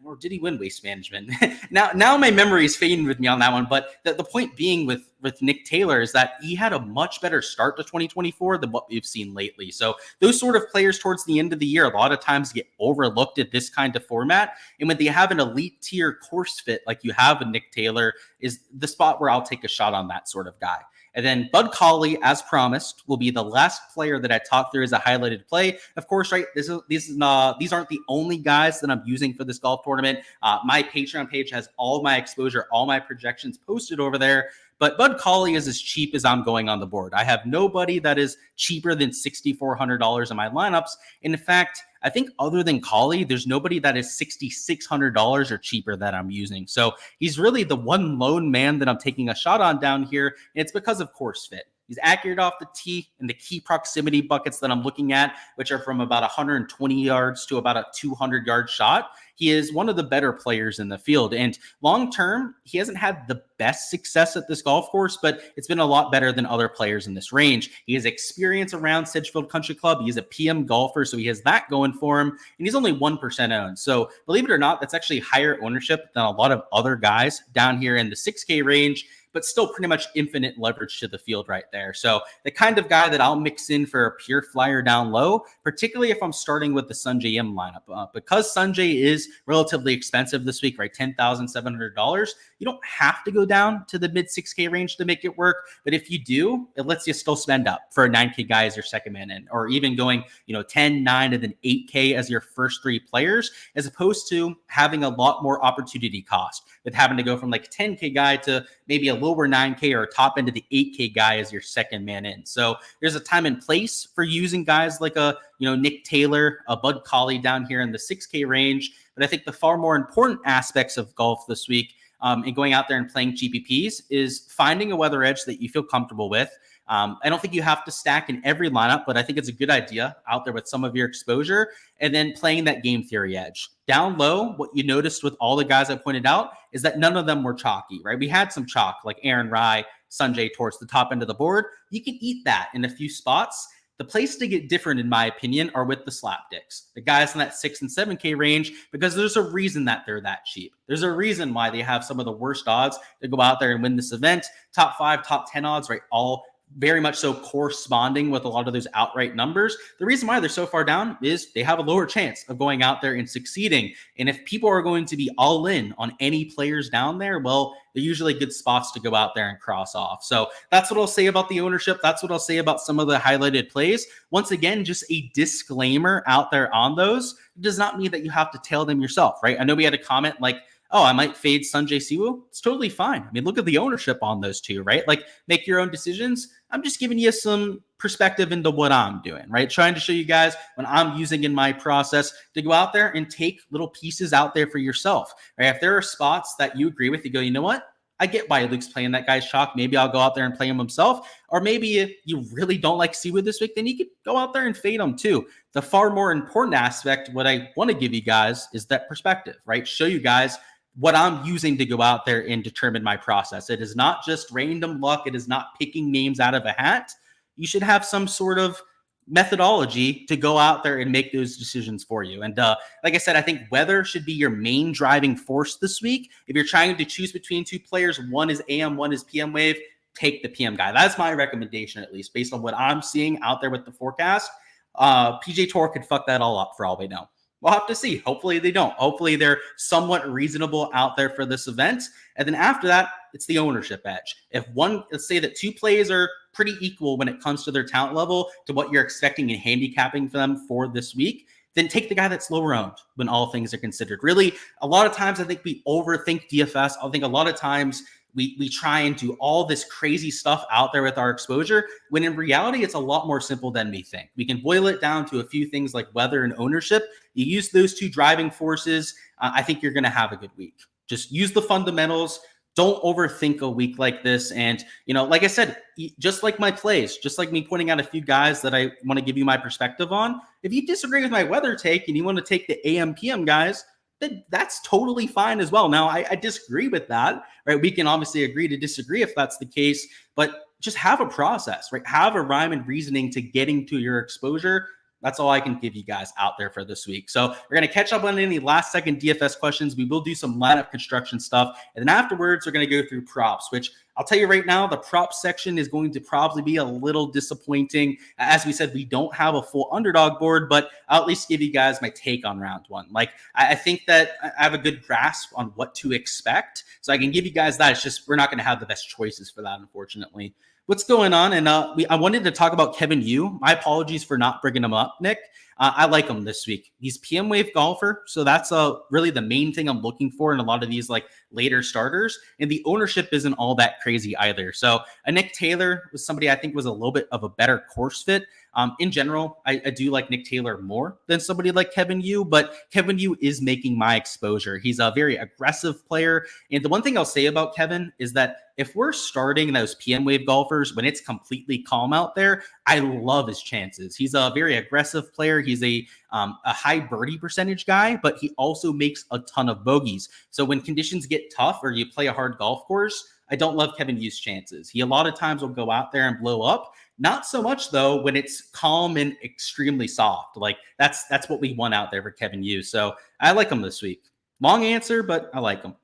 or did he win Waste Management? now my memory is fading with me on that one. But the point being with Nick Taylor is that he had a much better start to 2024 than what we've seen lately. So those sort of players towards the end of the year, a lot of times get overlooked at this kind of format. And when they have an elite tier course fit like you have with Nick Taylor, is the spot where I'll take a shot on that sort of guy. And then Bud Cauley, as promised, will be the last player that I talk through as a highlighted play. Of course, right, these aren't the only guys that I'm using for this golf tournament. My Patreon page has all my exposure, all my projections posted over there. But Bud Cauley is as cheap as I'm going on the board. I have nobody that is cheaper than $6,400 in my lineups. And in fact, I think other than Cauley, there's nobody that is $6,600 or cheaper that I'm using. So he's really the one lone man that I'm taking a shot on down here. And it's because of course fit. He's accurate off the tee in the key proximity buckets that I'm looking at, which are from about 120 yards to about a 200-yard shot. He is one of the better players in the field. And long-term, he hasn't had the best success at this golf course, but it's been a lot better than other players in this range. He has experience around Sedgefield Country Club. He's a PM golfer, so he has that going for him. And he's only 1% owned. So believe it or not, that's actually higher ownership than a lot of other guys down here in the 6K range, but still pretty much infinite leverage to the field right there. So the kind of guy that I'll mix in for a pure flyer down low, particularly if I'm starting with the Sanjay M lineup. Because Sanjay is relatively expensive this week, right? $10,700. You don't have to go down to the mid 6K range to make it work. But if you do, it lets you still spend up for a 9K guy as your second man in, or even going, 10, 9, and then 8K as your first three players, as opposed to having a lot more opportunity cost with having to go from like 10K guy to maybe a lower 9K or top end of the 8K guy as your second man in. So there's a time and place for using guys like a Nick Taylor, a Bud Cauley down here in the 6K range. But I think the far more important aspects of golf this week and going out there and playing GPPs is finding a weather edge that you feel comfortable with. I don't think you have to stack in every lineup, but I think it's a good idea out there with some of your exposure and then playing that game theory edge. Down low, what you noticed with all the guys I pointed out is that none of them were chalky, right? We had some chalk like Aaron Rai, Sanjay towards the top end of the board. You can eat that in a few spots. The place to get different, in my opinion, are with the slapdicks, the guys in that 6 and 7K range, because there's a reason that they're that cheap. There's a reason why they have some of the worst odds to go out there and win this event. Top 5, top 10 odds, right? All very much so corresponding with a lot of those outright numbers. The reason why they're so far down is they have a lower chance of going out there and succeeding. And if people are going to be all in on any players down there, well, they're usually good spots to go out there and cross off. So that's what I'll say about the ownership. That's what I'll say about some of the highlighted plays. Once again, just a disclaimer out there on those. It does not mean that you have to tail them yourself, right? I know we had a comment like, oh, I might fade Sanjay Siwoo. It's totally fine. I mean, look at the ownership on those two, right? Like, make your own decisions. I'm just giving you some perspective into what I'm doing, right? Trying to show you guys what I'm using in my process to go out there and take little pieces out there for yourself, right? If there are spots that you agree with, you go, you know what? I get why Luke's playing that guy's chalk. Maybe I'll go out there and play him himself. Or maybe if you really don't like Siwoo this week, then you could go out there and fade him too. The far more important aspect, what I want to give you guys is that perspective, right? Show you guys what I'm using to go out there and determine my process. It is not just random luck. It is not picking names out of a hat. You should have some sort of methodology to go out there and make those decisions for you. And like I said, I think weather should be your main driving force this week. If you're trying to choose between two players, one is AM, one is PM wave, take the PM guy. That's my recommendation, at least based on what I'm seeing out there with the forecast. PJ Tour could fuck that all up for all we know. We'll have to see. Hopefully they don't. Hopefully they're somewhat reasonable out there for this event. And then after that, it's the ownership edge. If one, let's say that two plays are pretty equal when it comes to their talent level to what you're expecting and handicapping for them for this week, then take the guy that's lower owned when all things are considered. Really, a lot of times I think we overthink DFS. I think a lot of times we try and do all this crazy stuff out there with our exposure, when in reality, it's a lot more simple than we think. We can boil it down to a few things like weather and ownership. You use those two driving forces, I think you're going to have a good week. Just use the fundamentals. don't overthink a week like this. And, like I said, just like my plays, just like me pointing out a few guys that I want to give you my perspective on, if you disagree with my weather take and you want to take the AM PM guys, then that's totally fine as well. Now, I disagree with that, right? We can obviously agree to disagree if that's the case, but just have a process, right? Have a rhyme and reasoning to getting to your exposure. That's all I can give you guys out there for this week. So we're going to catch up on any last second DFS questions. We will do some lineup construction stuff. And then afterwards, we're going to go through props, which I'll tell you right now, the prop section is going to probably be a little disappointing. As we said, we don't have a full underdog board, but I'll at least give you guys my take on round one. Like, I think that I have a good grasp on what to expect. So I can give you guys that. It's just, we're not going to have the best choices for that, unfortunately. What's going on? And I wanted to talk about Kevin Yu. My apologies for not bringing him up, Nick. I like him this week. He's PM Wave golfer, so that's really the main thing I'm looking for in a lot of these like later starters. And the ownership isn't all that crazy either. So Nick Taylor was somebody I think was a little bit of a better course fit. In general, I do like Nick Taylor more than somebody like Kevin Yu, but Kevin Yu is making my exposure. He's a very aggressive player. And the one thing I'll say about Kevin is that if we're starting those PM Wave golfers when it's completely calm out there, I love his chances. He's a very aggressive player. He's a high birdie percentage guy, but he also makes a ton of bogeys. So when conditions get tough or you play a hard golf course, I don't love Kevin Yu's chances. He a lot of times will go out there and blow up. Not so much though when it's calm and extremely soft. Like that's what we want out there for Kevin Yu. So I like him this week. Long answer, but I like him.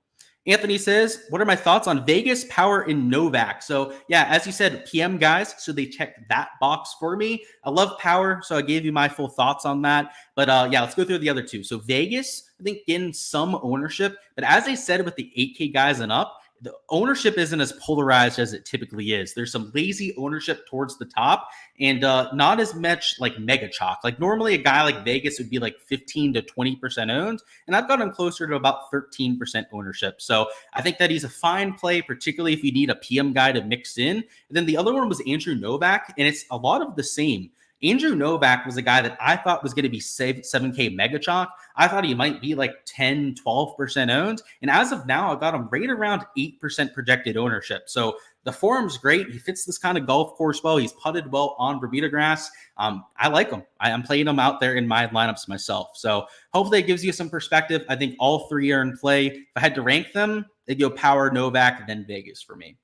Anthony says, what are my thoughts on Vegas, Power, and Novak? So yeah, as you said, PM guys, so they checked that box for me. I love Power, so I gave you my full thoughts on that. But yeah, let's go through the other two. So Vegas, I think getting some ownership, but as I said with the 8K guys and up, the ownership isn't as polarized as it typically is. There's some lazy ownership towards the top and not as much like mega chalk. Like normally a guy like Vegas would be like 15 to 20% owned, and I've got him closer to about 13% ownership. So I think that he's a fine play, particularly if you need a PM guy to mix in. And then the other one was Andrew Novak, and it's a lot of the same. Andrew Novak was a guy that I thought was going to be 7K mega chalk. I thought he might be like 10, 12% owned. And as of now, I got him right around 8% projected ownership. So the form's great. He fits this kind of golf course well. He's putted well on Bermuda grass. I like him. I'm playing him out there in my lineups myself. So hopefully it gives you some perspective. I think all three are in play. If I had to rank them, they'd go Power, Novak, then Vegas for me.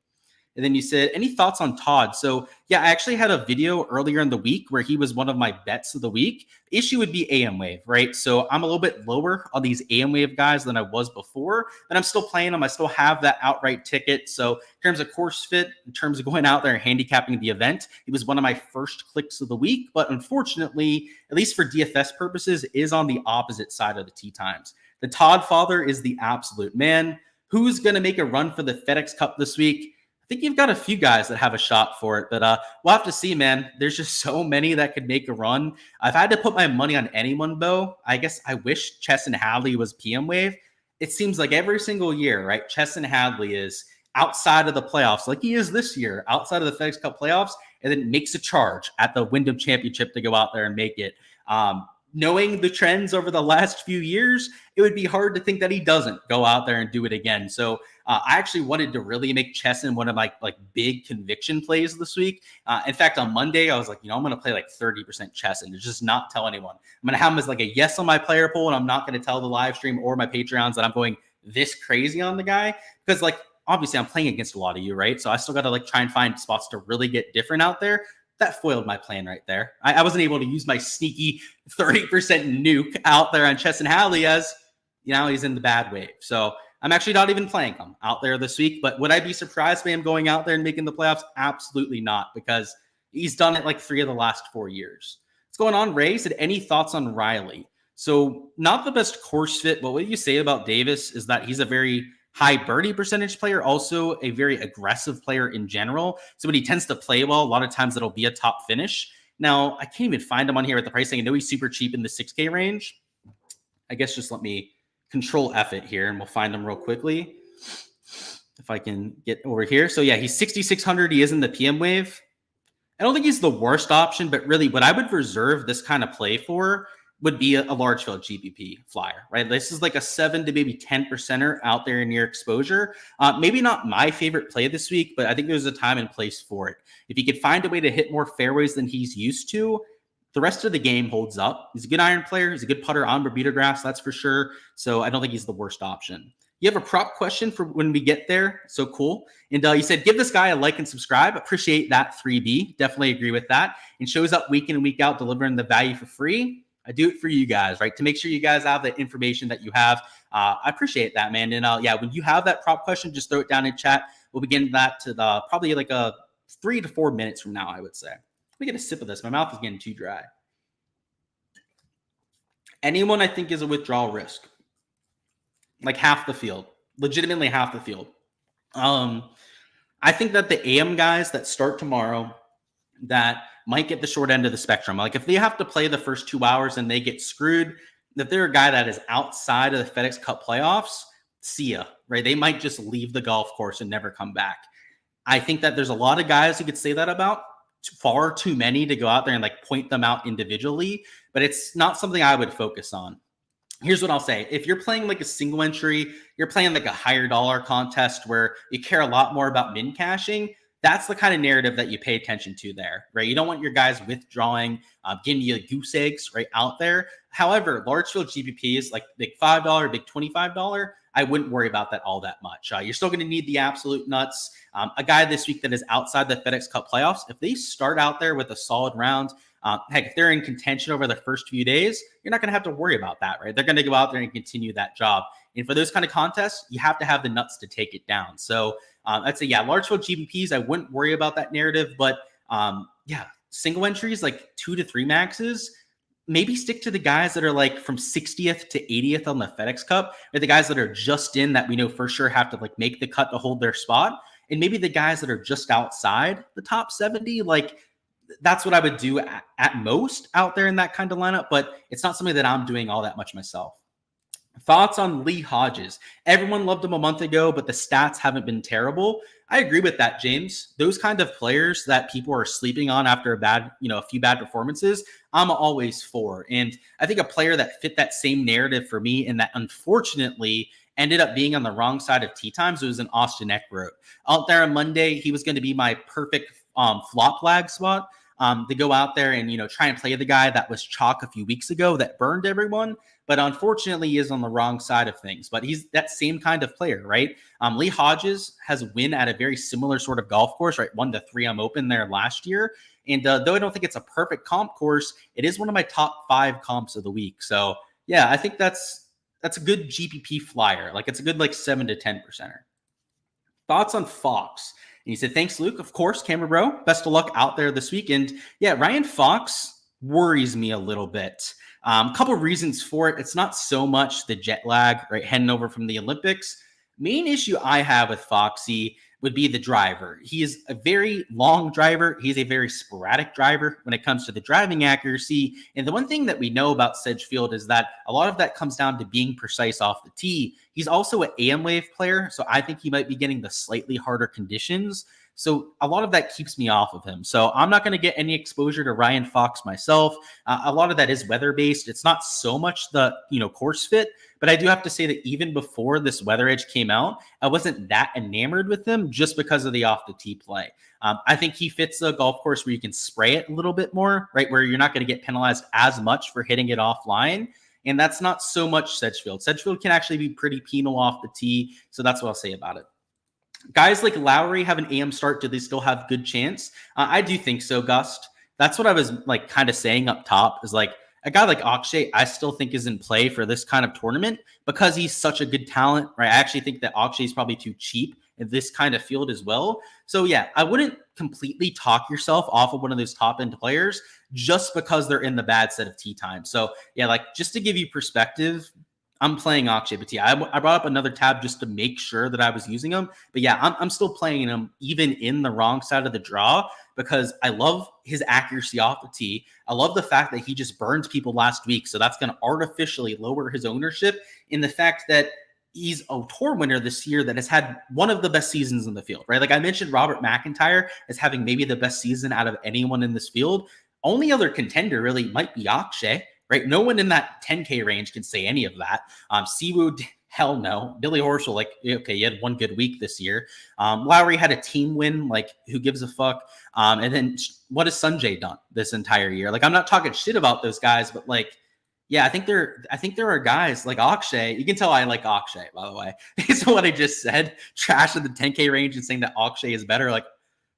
And then you said, any thoughts on Todd? So yeah, I actually had a video earlier in the week where he was one of my bets of the week. Issue would be AM Wave, right? So I'm a little bit lower on these AM Wave guys than I was before, but I'm still playing them. I still have that outright ticket. So in terms of course fit, in terms of going out there and handicapping the event, it was one of my first clicks of the week. But unfortunately, at least for DFS purposes, is on the opposite side of the tee times. The Todd father is the absolute man. Who's going to make a run for the FedEx Cup this week? I think you've got a few guys that have a shot for it, but we'll have to see, man. There's just so many that could make a run. If I had to put my money on anyone, Bo, I guess I wish Chesson Hadley was PM Wave. It seems like every single year, right? Chesson Hadley is outside of the playoffs, like he is this year, outside of the FedEx Cup playoffs, and then makes a charge at the Wyndham Championship to go out there and make it. Knowing the trends over the last few years, it would be hard to think that he doesn't go out there and do it again. So I actually wanted to really make Chesson one of my like big conviction plays this week. In fact, on Monday, I was like, I'm going to play like 30% Chesson to just not tell anyone. I'm going to have him as like a yes on my player pool, and I'm not going to tell the live stream or my Patreons that I'm going this crazy on the guy because like, obviously I'm playing against a lot of you, right? So I still got to like try and find spots to really get different out there. That foiled my plan right there. I wasn't able to use my sneaky 30% nuke out there on Chesson Hadley as, he's in the bad wave. So I'm actually not even playing him out there this week. But would I be surprised by him going out there and making the playoffs? Absolutely not, because he's done it like 3 of the last 4 years. What's going on, Ray? Said, any thoughts on Riley? So not the best course fit, but what you say about Davis is that he's a very high birdie percentage player, also a very aggressive player in general. So when he tends to play well, a lot of times it'll be a top finish. Now, I can't even find him on here at the pricing. I know he's super cheap in the 6K range. I guess just let me control F it here and we'll find him real quickly. If I can get over here. So yeah, he's 6,600. He is in the PM wave. I don't think he's the worst option, but really what I would reserve this kind of play for would be a large field GPP flyer, right? This is like a 7 to maybe 10%er out there in your exposure. Maybe not my favorite play this week, but I think there's a time and place for it. If he could find a way to hit more fairways than he's used to, the rest of the game holds up. He's a good iron player. He's a good putter on Bermuda grass, that's for sure. So I don't think he's the worst option. You have a prop question for when we get there. So cool. And you said, give this guy a like and subscribe. Appreciate that 3B. Definitely agree with that. And shows up week in and week out, delivering the value for free. I do it for you guys, right? To make sure you guys have the information that you have. I appreciate that, man. And yeah, when you have that prop question, just throw it down in chat. We'll begin that to probably like a 3 to 4 minutes from now, I would say. Let me get a sip of this. My mouth is getting too dry. Anyone I think is a withdrawal risk. Like half the field. Legitimately half the field. I think that the AM guys that start tomorrow that might get the short end of the spectrum. Like if they have to play the first 2 hours and they get screwed, if they're a guy that is outside of the FedEx Cup playoffs, see ya, right? They might just leave the golf course and never come back. I think that there's a lot of guys who could say that about. Far too many to go out there and like point them out individually, but it's not something I would focus on. Here's what I'll say. If you're playing like a single entry, you're playing like a higher dollar contest where you care a lot more about min cashing, that's the kind of narrative that you pay attention to there, right? You don't want your guys withdrawing, giving you goose eggs right out there. However, large field GPPs like big $5, big $25, I wouldn't worry about that all that much. You're still going to need the absolute nuts. A guy this week that is outside the FedEx Cup playoffs, if they start out there with a solid round, heck, if they're in contention over the first few days, you're not going to have to worry about that, right? They're going to go out there and continue that job. And for those kind of contests, you have to have the nuts to take it down. So I'd say, yeah, large field GPPs, I wouldn't worry about that narrative. But yeah, single entries, like 2 to 3 maxes, maybe stick to the guys that are like from 60th to 80th on the FedEx Cup, or the guys that are just in that we know for sure have to like make the cut to hold their spot. And maybe the guys that are just outside the top 70, like that's what I would do at most out there in that kind of lineup, but it's not something that I'm doing all that much myself. Thoughts on Lee Hodges? Everyone loved him a month ago, but the stats haven't been terrible. I agree with that, James. Those kind of players that people are sleeping on after a few bad performances, I'm always for. And I think a player that fit that same narrative for me and that unfortunately ended up being on the wrong side of tee times was an Austin Eckroat. Out there on Monday, he was going to be my perfect flop lag spot to go out there and, try and play the guy that was chalk a few weeks ago that burned everyone. But unfortunately, he is on the wrong side of things. But he's that same kind of player, right? Lee Hodges has a win at a very similar sort of golf course, right? 1 to 3 Open there last year. And though I don't think it's a perfect comp course, it is one of my top 5 comps of the week. So yeah, I think that's a good GPP flyer. Like it's a good 7 to 10%er. Thoughts on Fox? And he said, thanks, Luke. Of course, Camera Bro. Best of luck out there this weekend. Yeah, Ryan Fox worries me a little bit. A couple of reasons for it. It's not so much the jet lag, right? Heading over from the Olympics. Main issue I have with Foxy would be the driver. He is a very long driver. He's a very sporadic driver when it comes to the driving accuracy. And the one thing that we know about Sedgefield is that a lot of that comes down to being precise off the tee. He's also an AM wave player, so I think he might be getting the slightly harder conditions. So a lot of that keeps me off of him. So I'm not going to get any exposure to Ryan Fox myself. A lot of that is weather-based. It's not so much the course fit, but I do have to say that even before this weather edge came out, I wasn't that enamored with him just because of the off-the-tee play. I think he fits a golf course where you can spray it a little bit more, right, where you're not going to get penalized as much for hitting it offline. And that's not so much Sedgefield. Sedgefield can actually be pretty penal off the tee, so that's what I'll say about it. Guys like Lowry have an AM start. Do they still have good chance? I do think so, Gust. That's what I was kind of saying up top is a guy like Akshay, I still think is in play for this kind of tournament because he's such a good talent, right? I actually think that Akshay is probably too cheap in this kind of field as well. So yeah, I wouldn't completely talk yourself off of one of those top end players just because they're in the bad set of tee time. So yeah, just to give you perspective, I'm playing Akshay Bhatia. I brought up another tab just to make sure that I was using him. But yeah, I'm still playing him even in the wrong side of the draw because I love his accuracy off the tee. I love the fact that he just burns people last week. So that's going to artificially lower his ownership in the fact that he's a tour winner this year that has had one of the best seasons in the field, right? Like I mentioned, Robert McIntyre as having maybe the best season out of anyone in this field. Only other contender really might be Akshay. right? No one in that 10K range can say any of that. Siwoo, hell no. Billy Horschel, like, okay, he had one good week this year. Lowry had a team win, like, who gives a fuck? And then what has Sanjay done this entire year? Like, I'm not talking shit about those guys, but like, yeah, I think there are guys like Akshay. You can tell I like Akshay, by the way. Based on what I just said, trash in the 10K range and saying that Akshay is better. Like,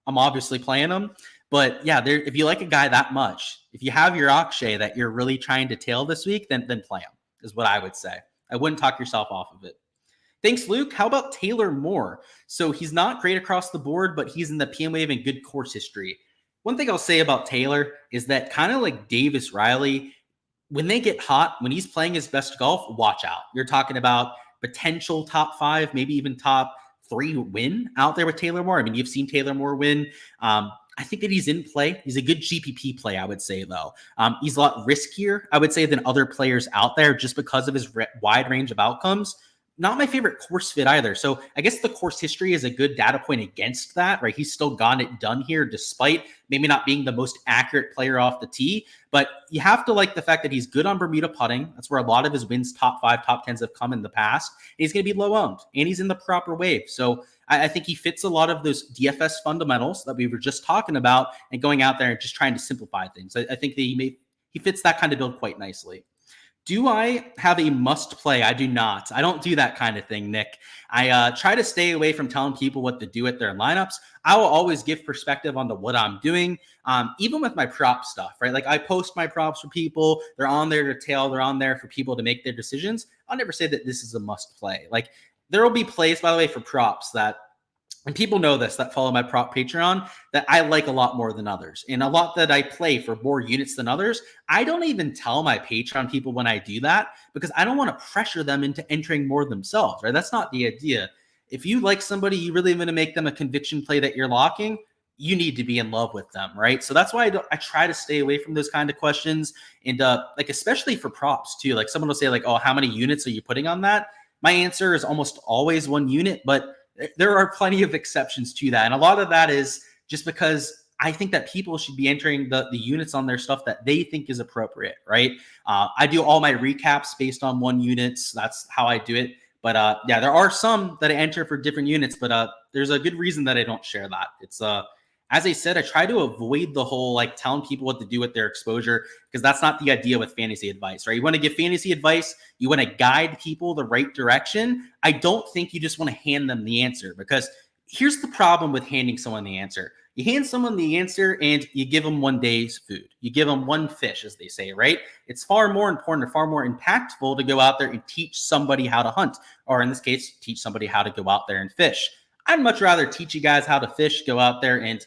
I'm obviously playing him. But yeah, if you like a guy that much, if you have your Akshay that you're really trying to tail this week, then play him, is what I would say. I wouldn't talk yourself off of it. Thanks, Luke. How about Taylor Moore? So he's not great across the board, but he's in the PM wave and good course history. One thing I'll say about Taylor is that kind of like Davis Riley, when they get hot, when he's playing his best golf, watch out. You're talking about potential top 5, maybe even top 3 win out there with Taylor Moore. I mean, you've seen Taylor Moore win. I think that he's in play. He's a good GPP play, I would say, though. He's a lot riskier, I would say, than other players out there just because of his wide range of outcomes. Not my favorite course fit either. So I guess the course history is a good data point against that, right? He's still gotten it done here despite maybe not being the most accurate player off the tee. But you have to like the fact that he's good on Bermuda putting. That's where a lot of his wins, top 5, top 10s have come in the past. And he's going to be low owned and he's in the proper wave. So I think he fits a lot of those DFS fundamentals that we were just talking about and going out there and just trying to simplify things. I think that he fits that kind of build quite nicely. Do I have a must play? I do not. I don't do that kind of thing, Nick. I try to stay away from telling people what to do at their lineups. I will always give perspective on what I'm doing, even with my prop stuff, right? Like I post my props for people. They're on there to tail. They're on there for people to make their decisions. I'll never say that this is a must play. Like there will be plays, by the way, for props that, and people know this that follow my prop Patreon, that I like a lot more than others. And a lot that I play for more units than others. I don't even tell my Patreon people when I do that because I don't want to pressure them into entering more themselves, right? That's not the idea. If you like somebody, you really want to make them a conviction play that you're locking, you need to be in love with them, right? So that's why I try to stay away from those kind of questions. And like, especially for props too, like someone will say like, oh, how many units are you putting on that? My answer is almost always 1 unit, but there are plenty of exceptions to that. And a lot of that is just because I think that people should be entering the units on their stuff that they think is appropriate, right? I do all my recaps based on 1 units. That's how I do it. But yeah, there are some that I enter for different units, but there's a good reason that I don't share that. It's as I said, I try to avoid the whole like telling people what to do with their exposure because that's not the idea with fantasy advice, right? You want to give fantasy advice, you want to guide people the right direction. I don't think you just want to hand them the answer because here's the problem with handing someone the answer. You hand someone the answer and you give them 1 day's food. You give them 1 fish, as they say, right? It's far more important or far more impactful to go out there and teach somebody how to hunt, or in this case, teach somebody how to go out there and fish. I'd much rather teach you guys how to fish, go out there and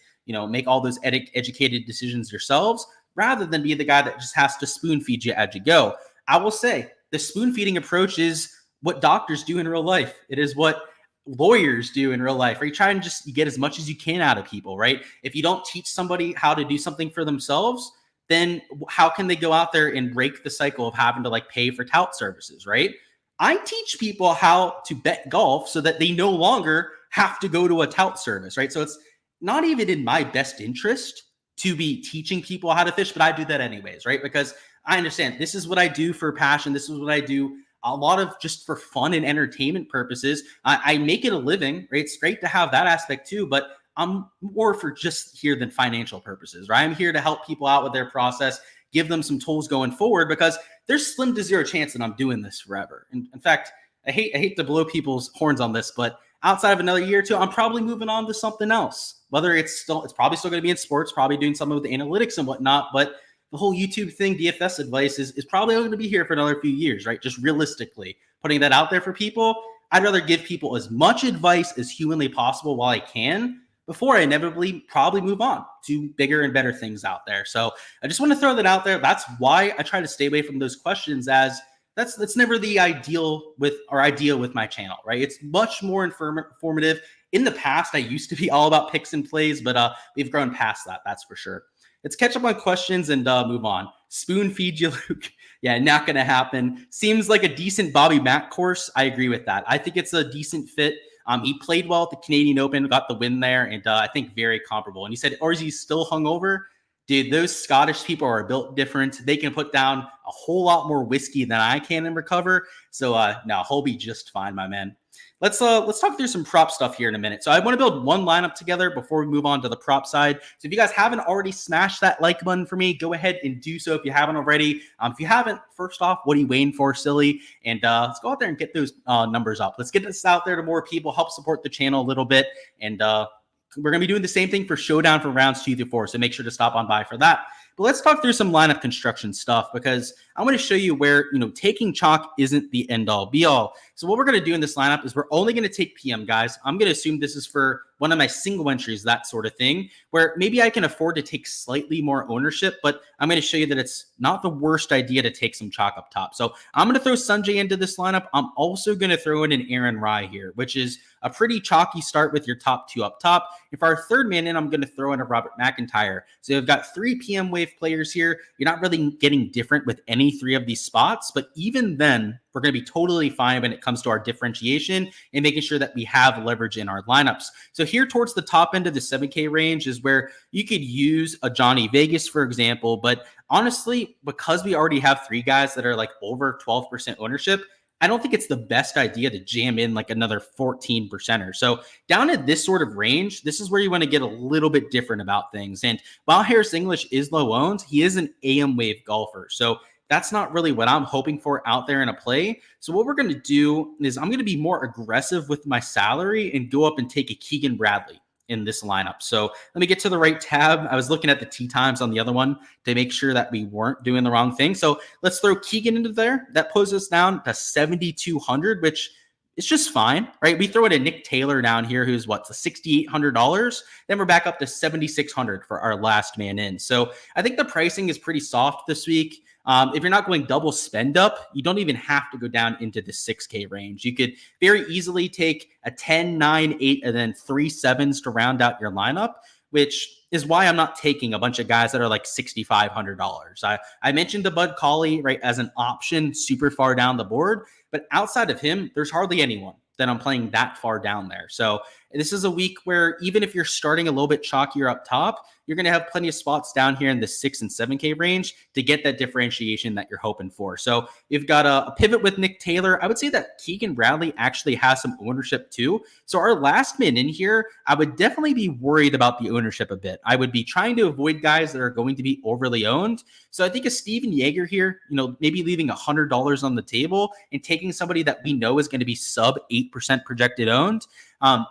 make all those educated decisions yourselves rather than be the guy that just has to spoon feed you as you go. I will say the spoon feeding approach is what doctors do in real life. It is what lawyers do in real life, right? You try and just get as much as you can out of people, right? If you don't teach somebody how to do something for themselves, then how can they go out there and break the cycle of having to like pay for tout services, right? I teach people how to bet golf so that they no longer have to go to a tout service, right? So it's not even in my best interest to be teaching people how to fish, but I do that anyways, right? Because I understand this is what I do for passion. This is what I do a lot of just for fun and entertainment purposes. I make it a living, right? It's great to have that aspect too, but I'm more for just here than financial purposes, right? I'm here to help people out with their process, give them some tools going forward because there's slim to zero chance that I'm doing this forever. And in fact, I hate to blow people's horns on this, but outside of another year or two, I'm probably moving on to something else. Whether it's probably still going to be in sports, probably doing something with the analytics and whatnot. But the whole YouTube thing, DFS advice is probably going to be here for another few years, right? Just realistically putting that out there for people. I'd rather give people as much advice as humanly possible while I can before I inevitably probably move on to bigger and better things out there. So I just want to throw that out there. That's why I try to stay away from those questions, as that's never the idea with my channel, right? It's much more informative. In the past, I used to be all about picks and plays, but we've grown past that. That's for sure. Let's catch up on questions and move on. Spoon feed you, Luke. Yeah, not going to happen. Seems like a decent Bobby Mack course. I agree with that. I think it's a decent fit. He played well at the Canadian Open, got the win there, and I think very comparable. And you said, or is he still hungover? Dude, those Scottish people are built different. They can put down whole lot more whiskey than I can and recover. So no, he'll be just fine, my man. Let's talk through some prop stuff here in a minute. So I want to build one lineup together before we move on to the prop side. So if you guys haven't already smashed that like button for me, go ahead and do so if you haven't already. If you haven't, first off, what are you waiting for, silly? And let's go out there and get those numbers up. Let's get this out there to more people, help support the channel a little bit. And we're going to be doing the same thing for Showdown for rounds 2 through 4. So make sure to stop on by for that. But let's talk through some lineup construction stuff, because I'm going to show you where, taking chalk isn't the end all be all. So what we're going to do in this lineup is we're only going to take PM guys. I'm going to assume this is for one of my single entries, that sort of thing, where maybe I can afford to take slightly more ownership, but I'm going to show you that it's not the worst idea to take some chalk up top. So I'm going to throw Sanjay into this lineup. I'm also going to throw in an Aaron Rai here, which is a pretty chalky start with your top 2 up top. If our third man in, I'm going to throw in a Robert McIntyre. So you've got 3 PM wave players here. You're not really getting different with any 3 of these spots, but even then, we're going to be totally fine when it comes to our differentiation and making sure that we have leverage in our lineups. So here towards the top end of the 7K range is where you could use a Johnny Vegas, for example. But honestly, because we already have 3 guys that are like over 12% ownership, I don't think it's the best idea to jam in like another 14%er. So down at this sort of range, this is where you want to get a little bit different about things. And while Harris English is low owned, he is an AM wave golfer. So that's not really what I'm hoping for out there in a play. So what we're going to do is I'm going to be more aggressive with my salary and go up and take a Keegan Bradley in this lineup. So let me get to the right tab. I was looking at the tee times on the other one to make sure that we weren't doing the wrong thing. So let's throw Keegan into there. That pulls us down to 7,200, which is just fine, right? We throw in a Nick Taylor down here, who's what's the $6,800. Then we're back up to 7,600 for our last man in. So I think the pricing is pretty soft this week. If you're not going double spend up, you don't even have to go down into the 6K range. You could very easily take a 10, 9, 8, and then 3 7s to round out your lineup, which is why I'm not taking a bunch of guys that are like $6,500. I mentioned the Bud Cauley, right, as an option super far down the board, but outside of him, there's hardly anyone that I'm playing that far down there. So this is a week where even if you're starting a little bit chalkier up top, you're going to have plenty of spots down here in the 6 and 7K range to get that differentiation that you're hoping for. So you've got a pivot with Nick Taylor. I would say that Keegan Bradley actually has some ownership too. So our last man in here, I would definitely be worried about the ownership a bit. I would be trying to avoid guys that are going to be overly owned. So I think a Steven Yeager here, maybe leaving $100 on the table and taking somebody that we know is going to be sub 8% projected owned.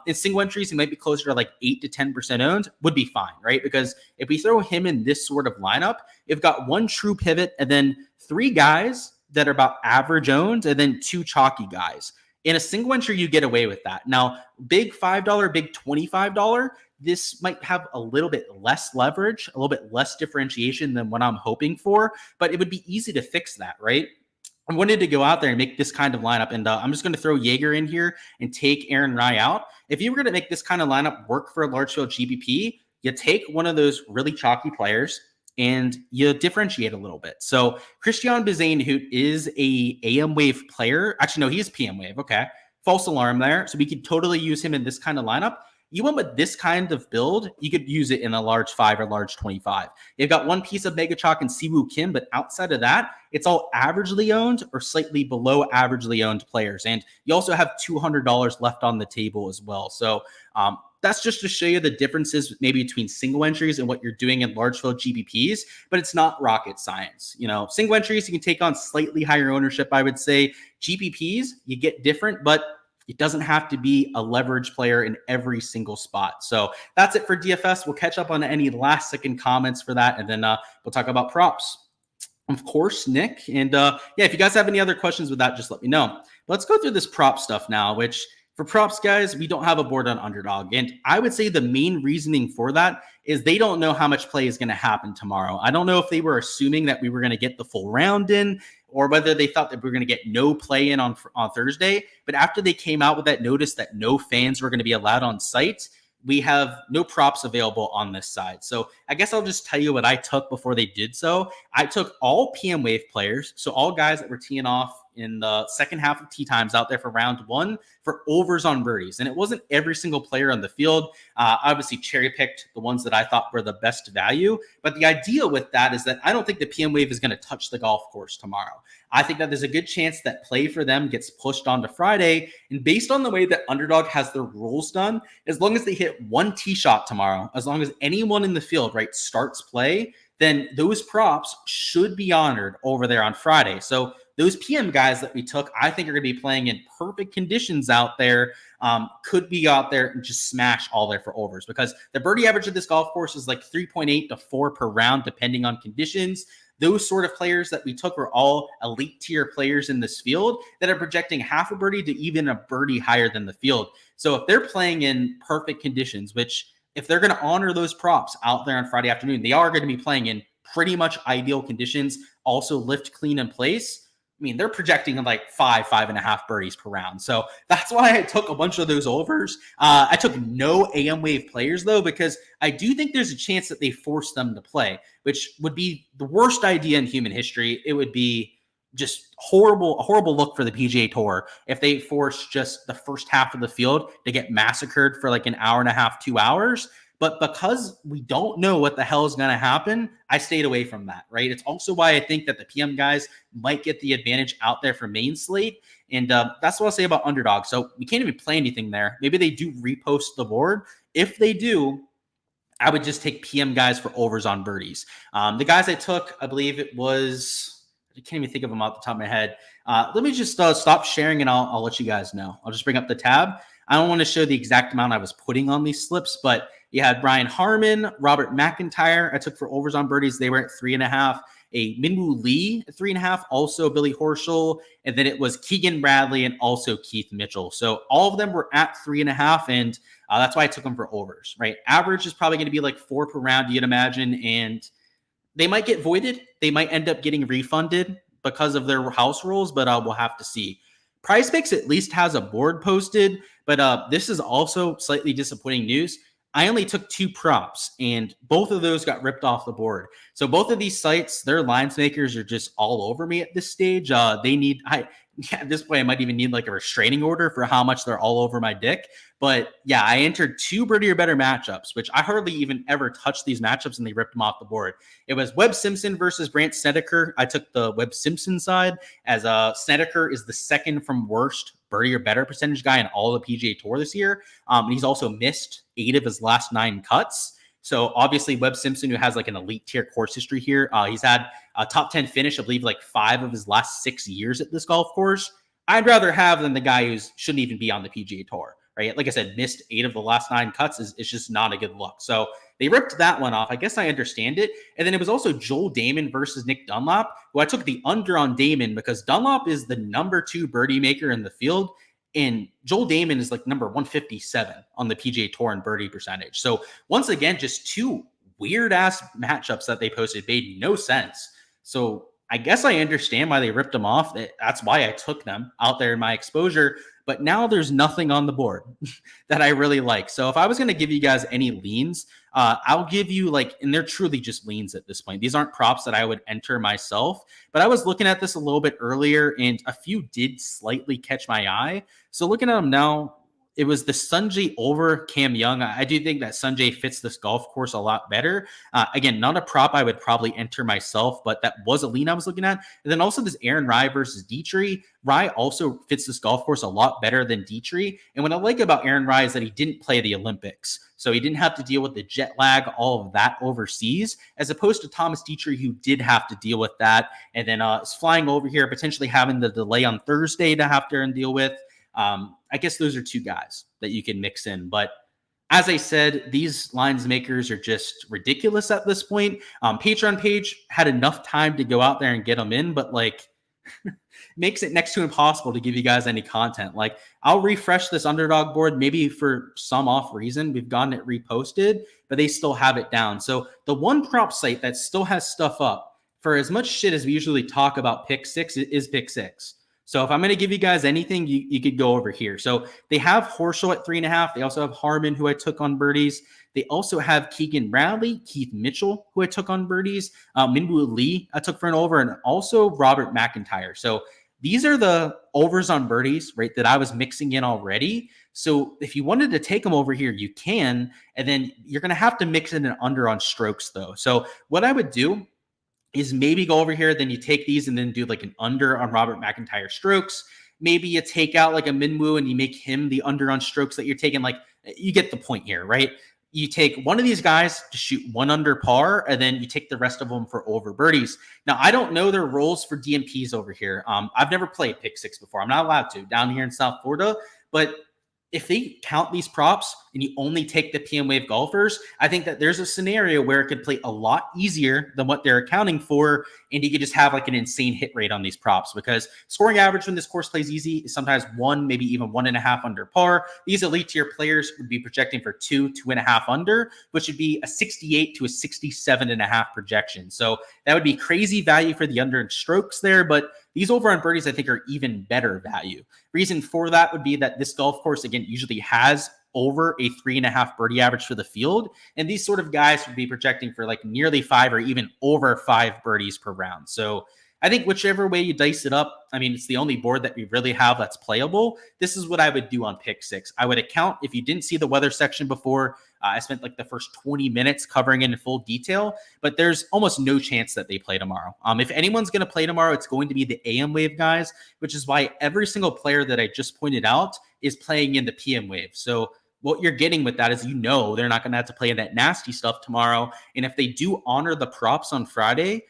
In single entries, he might be closer to like 8 to 10% owned, would be fine, right? Because if we throw him in this sort of lineup, you've got 1 true pivot and then 3 guys that are about average owned and then 2 chalky guys. In a single entry, you get away with that. Now, big $5, big $25, this might have a little bit less leverage, a little bit less differentiation than what I'm hoping for, but it would be easy to fix that, right? I wanted to go out there and make this kind of lineup, and I'm just going to throw Yeager in here and take Aaron Rai out. If you were going to make this kind of lineup work for a large field GPP, you take one of those really chalky players and you differentiate a little bit. So Christian Bizane, who is a AM wave player, actually no, he's PM wave. Okay, false alarm there. So we could totally use him in this kind of lineup. You went with this kind of build, you could use it in a large 5 or large 25. You've got one piece of Mega Chalk and Siwoo Kim, but outside of that, it's all averagely owned or slightly below averagely owned players. And you also have $200 left on the table as well. So that's just to show you the differences maybe between single entries and what you're doing in large field GPPs, but it's not rocket science. Single entries, you can take on slightly higher ownership, I would say. GPPs, you get different, but it doesn't have to be a leverage player in every single spot. So that's it for DFS. We'll catch up on any last second comments for that. And then we'll talk about props. Of course, Nick. And if you guys have any other questions with that, just let me know. But let's go through this prop stuff now, which for props, guys, we don't have a board on Underdog. And I would say the main reasoning for that is they don't know how much play is going to happen tomorrow. I don't know if they were assuming that we were going to get the full round in, or whether they thought that we were going to get no play in on Thursday. But after they came out with that notice that no fans were going to be allowed on site, we have no props available on this side. So I guess I'll just tell you what I took before they did so. I took all PM Wave players, so all guys that were teeing off in the second half of tee times out there for round one for overs on birdies. And it wasn't every single player on the field. Obviously cherry picked the ones that I thought were the best value. But the idea with that is that I don't think the PM wave is going to touch the golf course tomorrow. I think that there's a good chance that play for them gets pushed onto Friday. And based on the way that Underdog has their rules done, as long as they hit one tee shot tomorrow, as long as anyone in the field, right, starts play, then those props should be honored over there on Friday. So those PM guys that we took, I think are going to be playing in perfect conditions out there, could be out there and just smash all there for overs, because the birdie average of this golf course is like 3.8 to 4 per round, depending on conditions. Those sort of players that we took are all elite tier players in this field that are projecting half a birdie to even a birdie higher than the field. So if they're playing in perfect conditions, which if they're going to honor those props out there on Friday afternoon, they are going to be playing in pretty much ideal conditions, also lift, clean, in place. I mean, they're projecting like 5.5 birdies per round. So that's why I took a bunch of those overs. I took no AM wave players, though, because I do think there's a chance that they force them to play, which would be the worst idea in human history. It would be just a horrible look for the PGA Tour if they force just the first half of the field to get massacred for like an hour and a half, 2 hours. But because we don't know what the hell is going to happen, I stayed away from that, right? It's also why I think that the PM guys might get the advantage out there for main slate. And that's what I'll say about Underdog. So we can't even play anything there. Maybe they do repost the board. If they do, I would just take PM guys for overs on birdies. The guys I took, I believe it was, I can't even think of them off the top of my head. Let me just stop sharing and I'll let you guys know. I'll just bring up the tab. I don't want to show the exact amount I was putting on these slips, but you had Brian Harmon, Robert McIntyre. I took for overs on birdies. They were at 3.5. A Minwoo Lee at 3.5. Also Billy Horschel. And then it was Keegan Bradley and also Keith Mitchell. So all of them were at 3.5. And that's why I took them for overs, right? Average is probably going to be like 4 per round, you'd imagine. And they might get voided. They might end up getting refunded because of their house rules, but we'll have to see. Prize Picks at least has a board posted, but this is also slightly disappointing news. I only took 2 props, and both of those got ripped off the board. So both of these sites, their lines makers are just all over me at this stage. They need, at this point, I might even need like a restraining order for how much they're all over my dick. But yeah, I entered 2 birdie or better matchups, which I hardly even ever touched these matchups, and they ripped them off the board. It was Webb Simpson versus Brandt Snedeker. I took the Webb Simpson side, as Snedeker is the second from worst birdie or better percentage guy in all the PGA Tour this year. And he's also missed 8 of his last 9 cuts. So obviously Webb Simpson, who has like an elite tier course history here, he's had a top 10 finish, I believe like 5 of his last 6 years at this golf course. I'd rather have than the guy who shouldn't even be on the PGA Tour, right? Like I said, missed 8 of the last 9 cuts is just not a good look. So they ripped that one off. I guess I understand it. And then it was also Joel Damon versus Nick Dunlap, who I took the under on Damon because Dunlap is the number 2 birdie maker in the field. And Joel Damon is like number 157 on the PGA Tour in birdie percentage. So once again, just 2 weird ass matchups that they posted made no sense. So I guess I understand why they ripped them off. That's why I took them out there in my exposure. But now there's nothing on the board that I really like. So if I was going to give you guys any leans, I'll give you like, and they're truly just leans at this point. These aren't props that I would enter myself, but I was looking at this a little bit earlier and a few did slightly catch my eye. So looking at them now, it was the Sanjay over Cam Young. I do think that Sanjay fits this golf course a lot better. Again, not a prop I would probably enter myself, but that was a lean I was looking at. And then also this Aaron Rai versus Dietrich. Rai also fits this golf course a lot better than Dietrich. And what I like about Aaron Rai is that he didn't play the Olympics. So he didn't have to deal with the jet lag, all of that overseas, as opposed to Thomas Dietrich, who did have to deal with that. And then is flying over here, potentially having the delay on Thursday to have to deal with. I guess those are 2 guys that you can mix in. But as I said, these lines makers are just ridiculous at this point. Patreon page had enough time to go out there and get them in, but like makes it next to impossible to give you guys any content. Like I'll refresh this Underdog board, maybe for some off reason we've gotten it reposted, but they still have it down. So the one prop site that still has stuff up for as much shit as we usually talk about Pick 6 is Pick 6. So if I'm going to give you guys anything, you could go over here. So they have Horschel at 3.5. They also have Harmon, who I took on birdies. They also have Keegan Bradley, Keith Mitchell, who I took on birdies, Minwoo Lee I took for an over, and also Robert McIntyre. So These are the overs on birdies, right, that I was mixing in already. So if you wanted to take them over here, you can, and then you're going to have to mix in an under on strokes though. So what I would do is maybe go over here, then you take these and then do like an under on Robert McIntyre strokes. Maybe you take out like a Minwoo and you make him the under on strokes that you're taking. Like, you get the point here, right? You take one of these guys to shoot 1 under par, and then you take the rest of them for over birdies. Now, I don't know their rules for DMPs over here. I've never played Pick 6 before. I'm not allowed to down here in South Florida, but if they count these props and you only take the PM Wave golfers, I think that there's a scenario where it could play a lot easier than what they're accounting for, and you could just have like an insane hit rate on these props, because scoring average when this course plays easy is sometimes 1, maybe even 1.5 under par. These elite tier players would be projecting for 2.5 under, which would be a 68 to a 67.5 projection. So that would be crazy value for the under and strokes there, but these over on birdies, I think, are even better value. Reason for that would be that this golf course, again, usually has over a 3.5 birdie average for the field. And these sort of guys would be projecting for like nearly 5 or even over 5 birdies per round. So I think whichever way you dice it up, I mean, it's the only board that we really have that's playable. This is what I would do on Pick 6. I would account, if you didn't see the weather section before, I spent like the first 20 minutes covering it in full detail, but there's almost no chance that they play tomorrow. If anyone's going to play tomorrow, it's going to be the AM Wave guys, which is why every single player that I just pointed out is playing in the PM Wave. So what you're getting with that is, they're not going to have to play in that nasty stuff tomorrow. And if they do honor the props on Friday,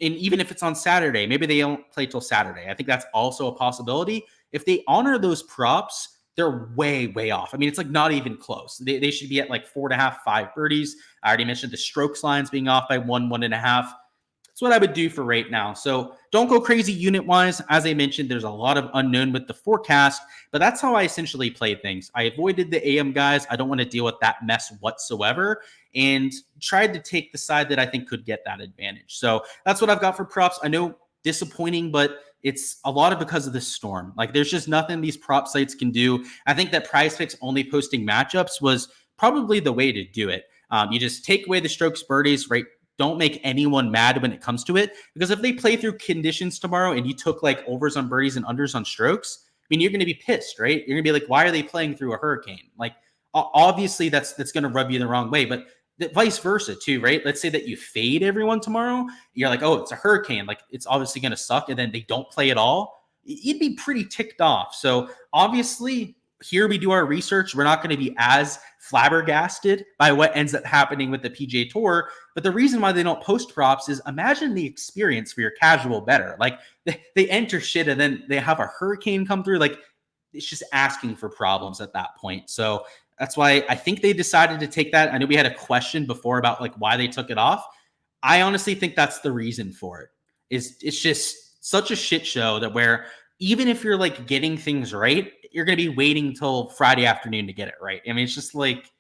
and even if it's on Saturday, maybe they don't play till Saturday, I think that's also a possibility. If they honor those props, they're way, way off. I mean, it's like not even close. They should be at like 4.5, 5 birdies. I already mentioned the strokes lines being off by 1.5. That's what I would do for right now. So don't go crazy unit-wise. As I mentioned, there's a lot of unknown with the forecast, but that's how I essentially play things. I avoided the AM guys. I don't want to deal with that mess whatsoever, and tried to take the side that I think could get that advantage. So that's what I've got for props. I know, disappointing, but it's a lot of because of the storm. Like, there's just nothing these prop sites can do. I think that Prize Picks only posting matchups was probably the way to do it. You just take away the strokes birdies, right? Don't make anyone mad when it comes to it, because if they play through conditions tomorrow and you took like overs on birdies and unders on strokes, I mean, you're going to be pissed, right? You're going to be like, why are they playing through a hurricane? Like, obviously that's going to rub you the wrong way, but vice versa too, right? Let's say that you fade everyone tomorrow. You're like, oh, it's a hurricane. Like, it's obviously going to suck. And then they don't play at all. You'd be pretty ticked off. So obviously here we do our research. We're not going to be as flabbergasted by what ends up happening with the PGA Tour. But the reason why they don't post props is, imagine the experience for your casual bettor. Like, they enter shit and then they have a hurricane come through. Like, it's just asking for problems at that point. So that's why I think they decided to take that. I know we had a question before about like why they took it off. I honestly think that's the reason for it. It's just such a shit show that where even if you're like getting things right, you're going to be waiting till Friday afternoon to get it right. I mean, it's just like,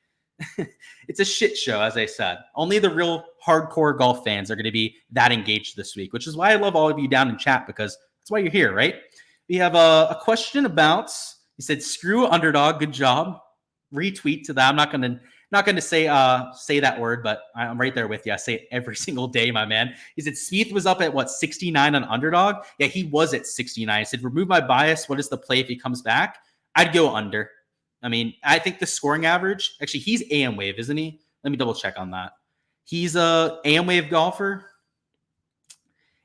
it's a shit show, as I said. Only the real hardcore golf fans are going to be that engaged this week, which is why I love all of you down in chat, because that's why you're here, right? We have a question about, he said, screw underdog, good job. Retweet to that. I'm not gonna say that word, but I'm right there with you. I say it every single day, my man. He said Spieth was up at what, 69 on underdog? Yeah, he was at 69. I said, remove my bias. What is the play if he comes back? I'd go under. I mean, I think the scoring average, actually, he's AM Wave, isn't he? Let me double check on that. He's a AM Wave golfer.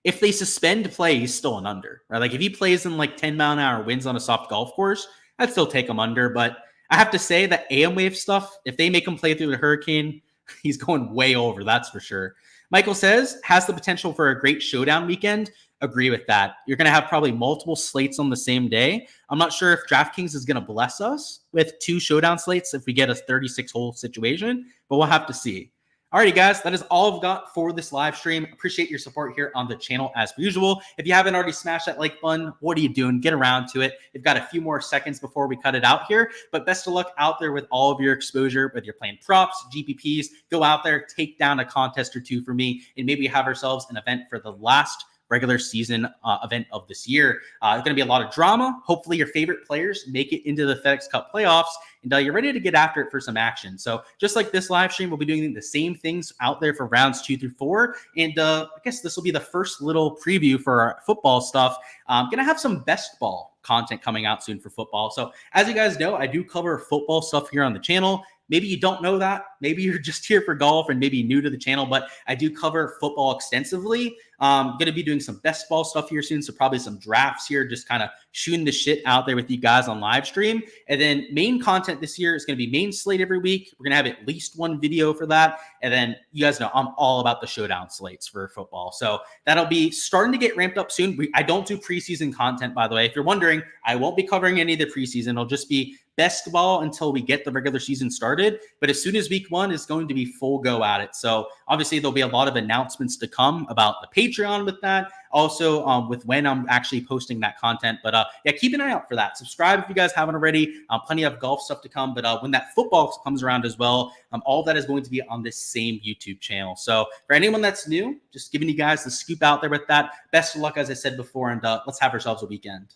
If they suspend play, he's still an under, right? Like, if he plays in like 10-mile-an-hour winds on a soft golf course, I'd still take him under. But I have to say that AM Wave stuff, if they make him play through the hurricane, he's going way over, that's for sure. Michael says, has the potential for a great showdown weekend. Agree with that. You're going to have probably multiple slates on the same day. I'm not sure if DraftKings is going to bless us with 2 showdown slates if we get a 36-hole situation, but we'll have to see. Alrighty, guys, that is all I've got for this live stream. Appreciate your support here on the channel as usual. If you haven't already smashed that like button, what are you doing? Get around to it. We've got a few more seconds before we cut it out here, but best of luck out there with all of your exposure, whether you're playing props, GPPs. Go out there, take down a contest or two for me, and maybe have ourselves an event for the last regular season event of this year. It's going to be a lot of drama. Hopefully your favorite players make it into the FedEx Cup playoffs, and you're ready to get after it for some action. So just like this live stream, we'll be doing the same things out there for rounds 2 through 4. And I guess this will be the first little preview for our football stuff. I'm going to have some best ball content coming out soon for football. So as you guys know, I do cover football stuff here on the channel. Maybe you don't know that. Maybe you're just here for golf and maybe new to the channel, but I do cover football extensively. I'm going to be doing some best ball stuff here soon, so probably some drafts here, just kind of shooting the shit out there with you guys on live stream. And then main content this year is going to be main slate every week. We're going to have at least one video for that. And then you guys know I'm all about the showdown slates for football. So that'll be starting to get ramped up soon. I don't do preseason content, by the way. If you're wondering, I won't be covering any of the preseason. It'll just be best ball until we get the regular season started. But as soon as week 1 is going to be full go at it. So obviously there'll be a lot of announcements to come about the Patreon with that. Also with when I'm actually posting that content. But yeah, keep an eye out for that. Subscribe if you guys haven't already. Plenty of golf stuff to come. But when that football comes around as well, all that is going to be on this same YouTube channel. So for anyone that's new, just giving you guys the scoop out there with that. Best of luck, as I said before, and let's have ourselves a weekend.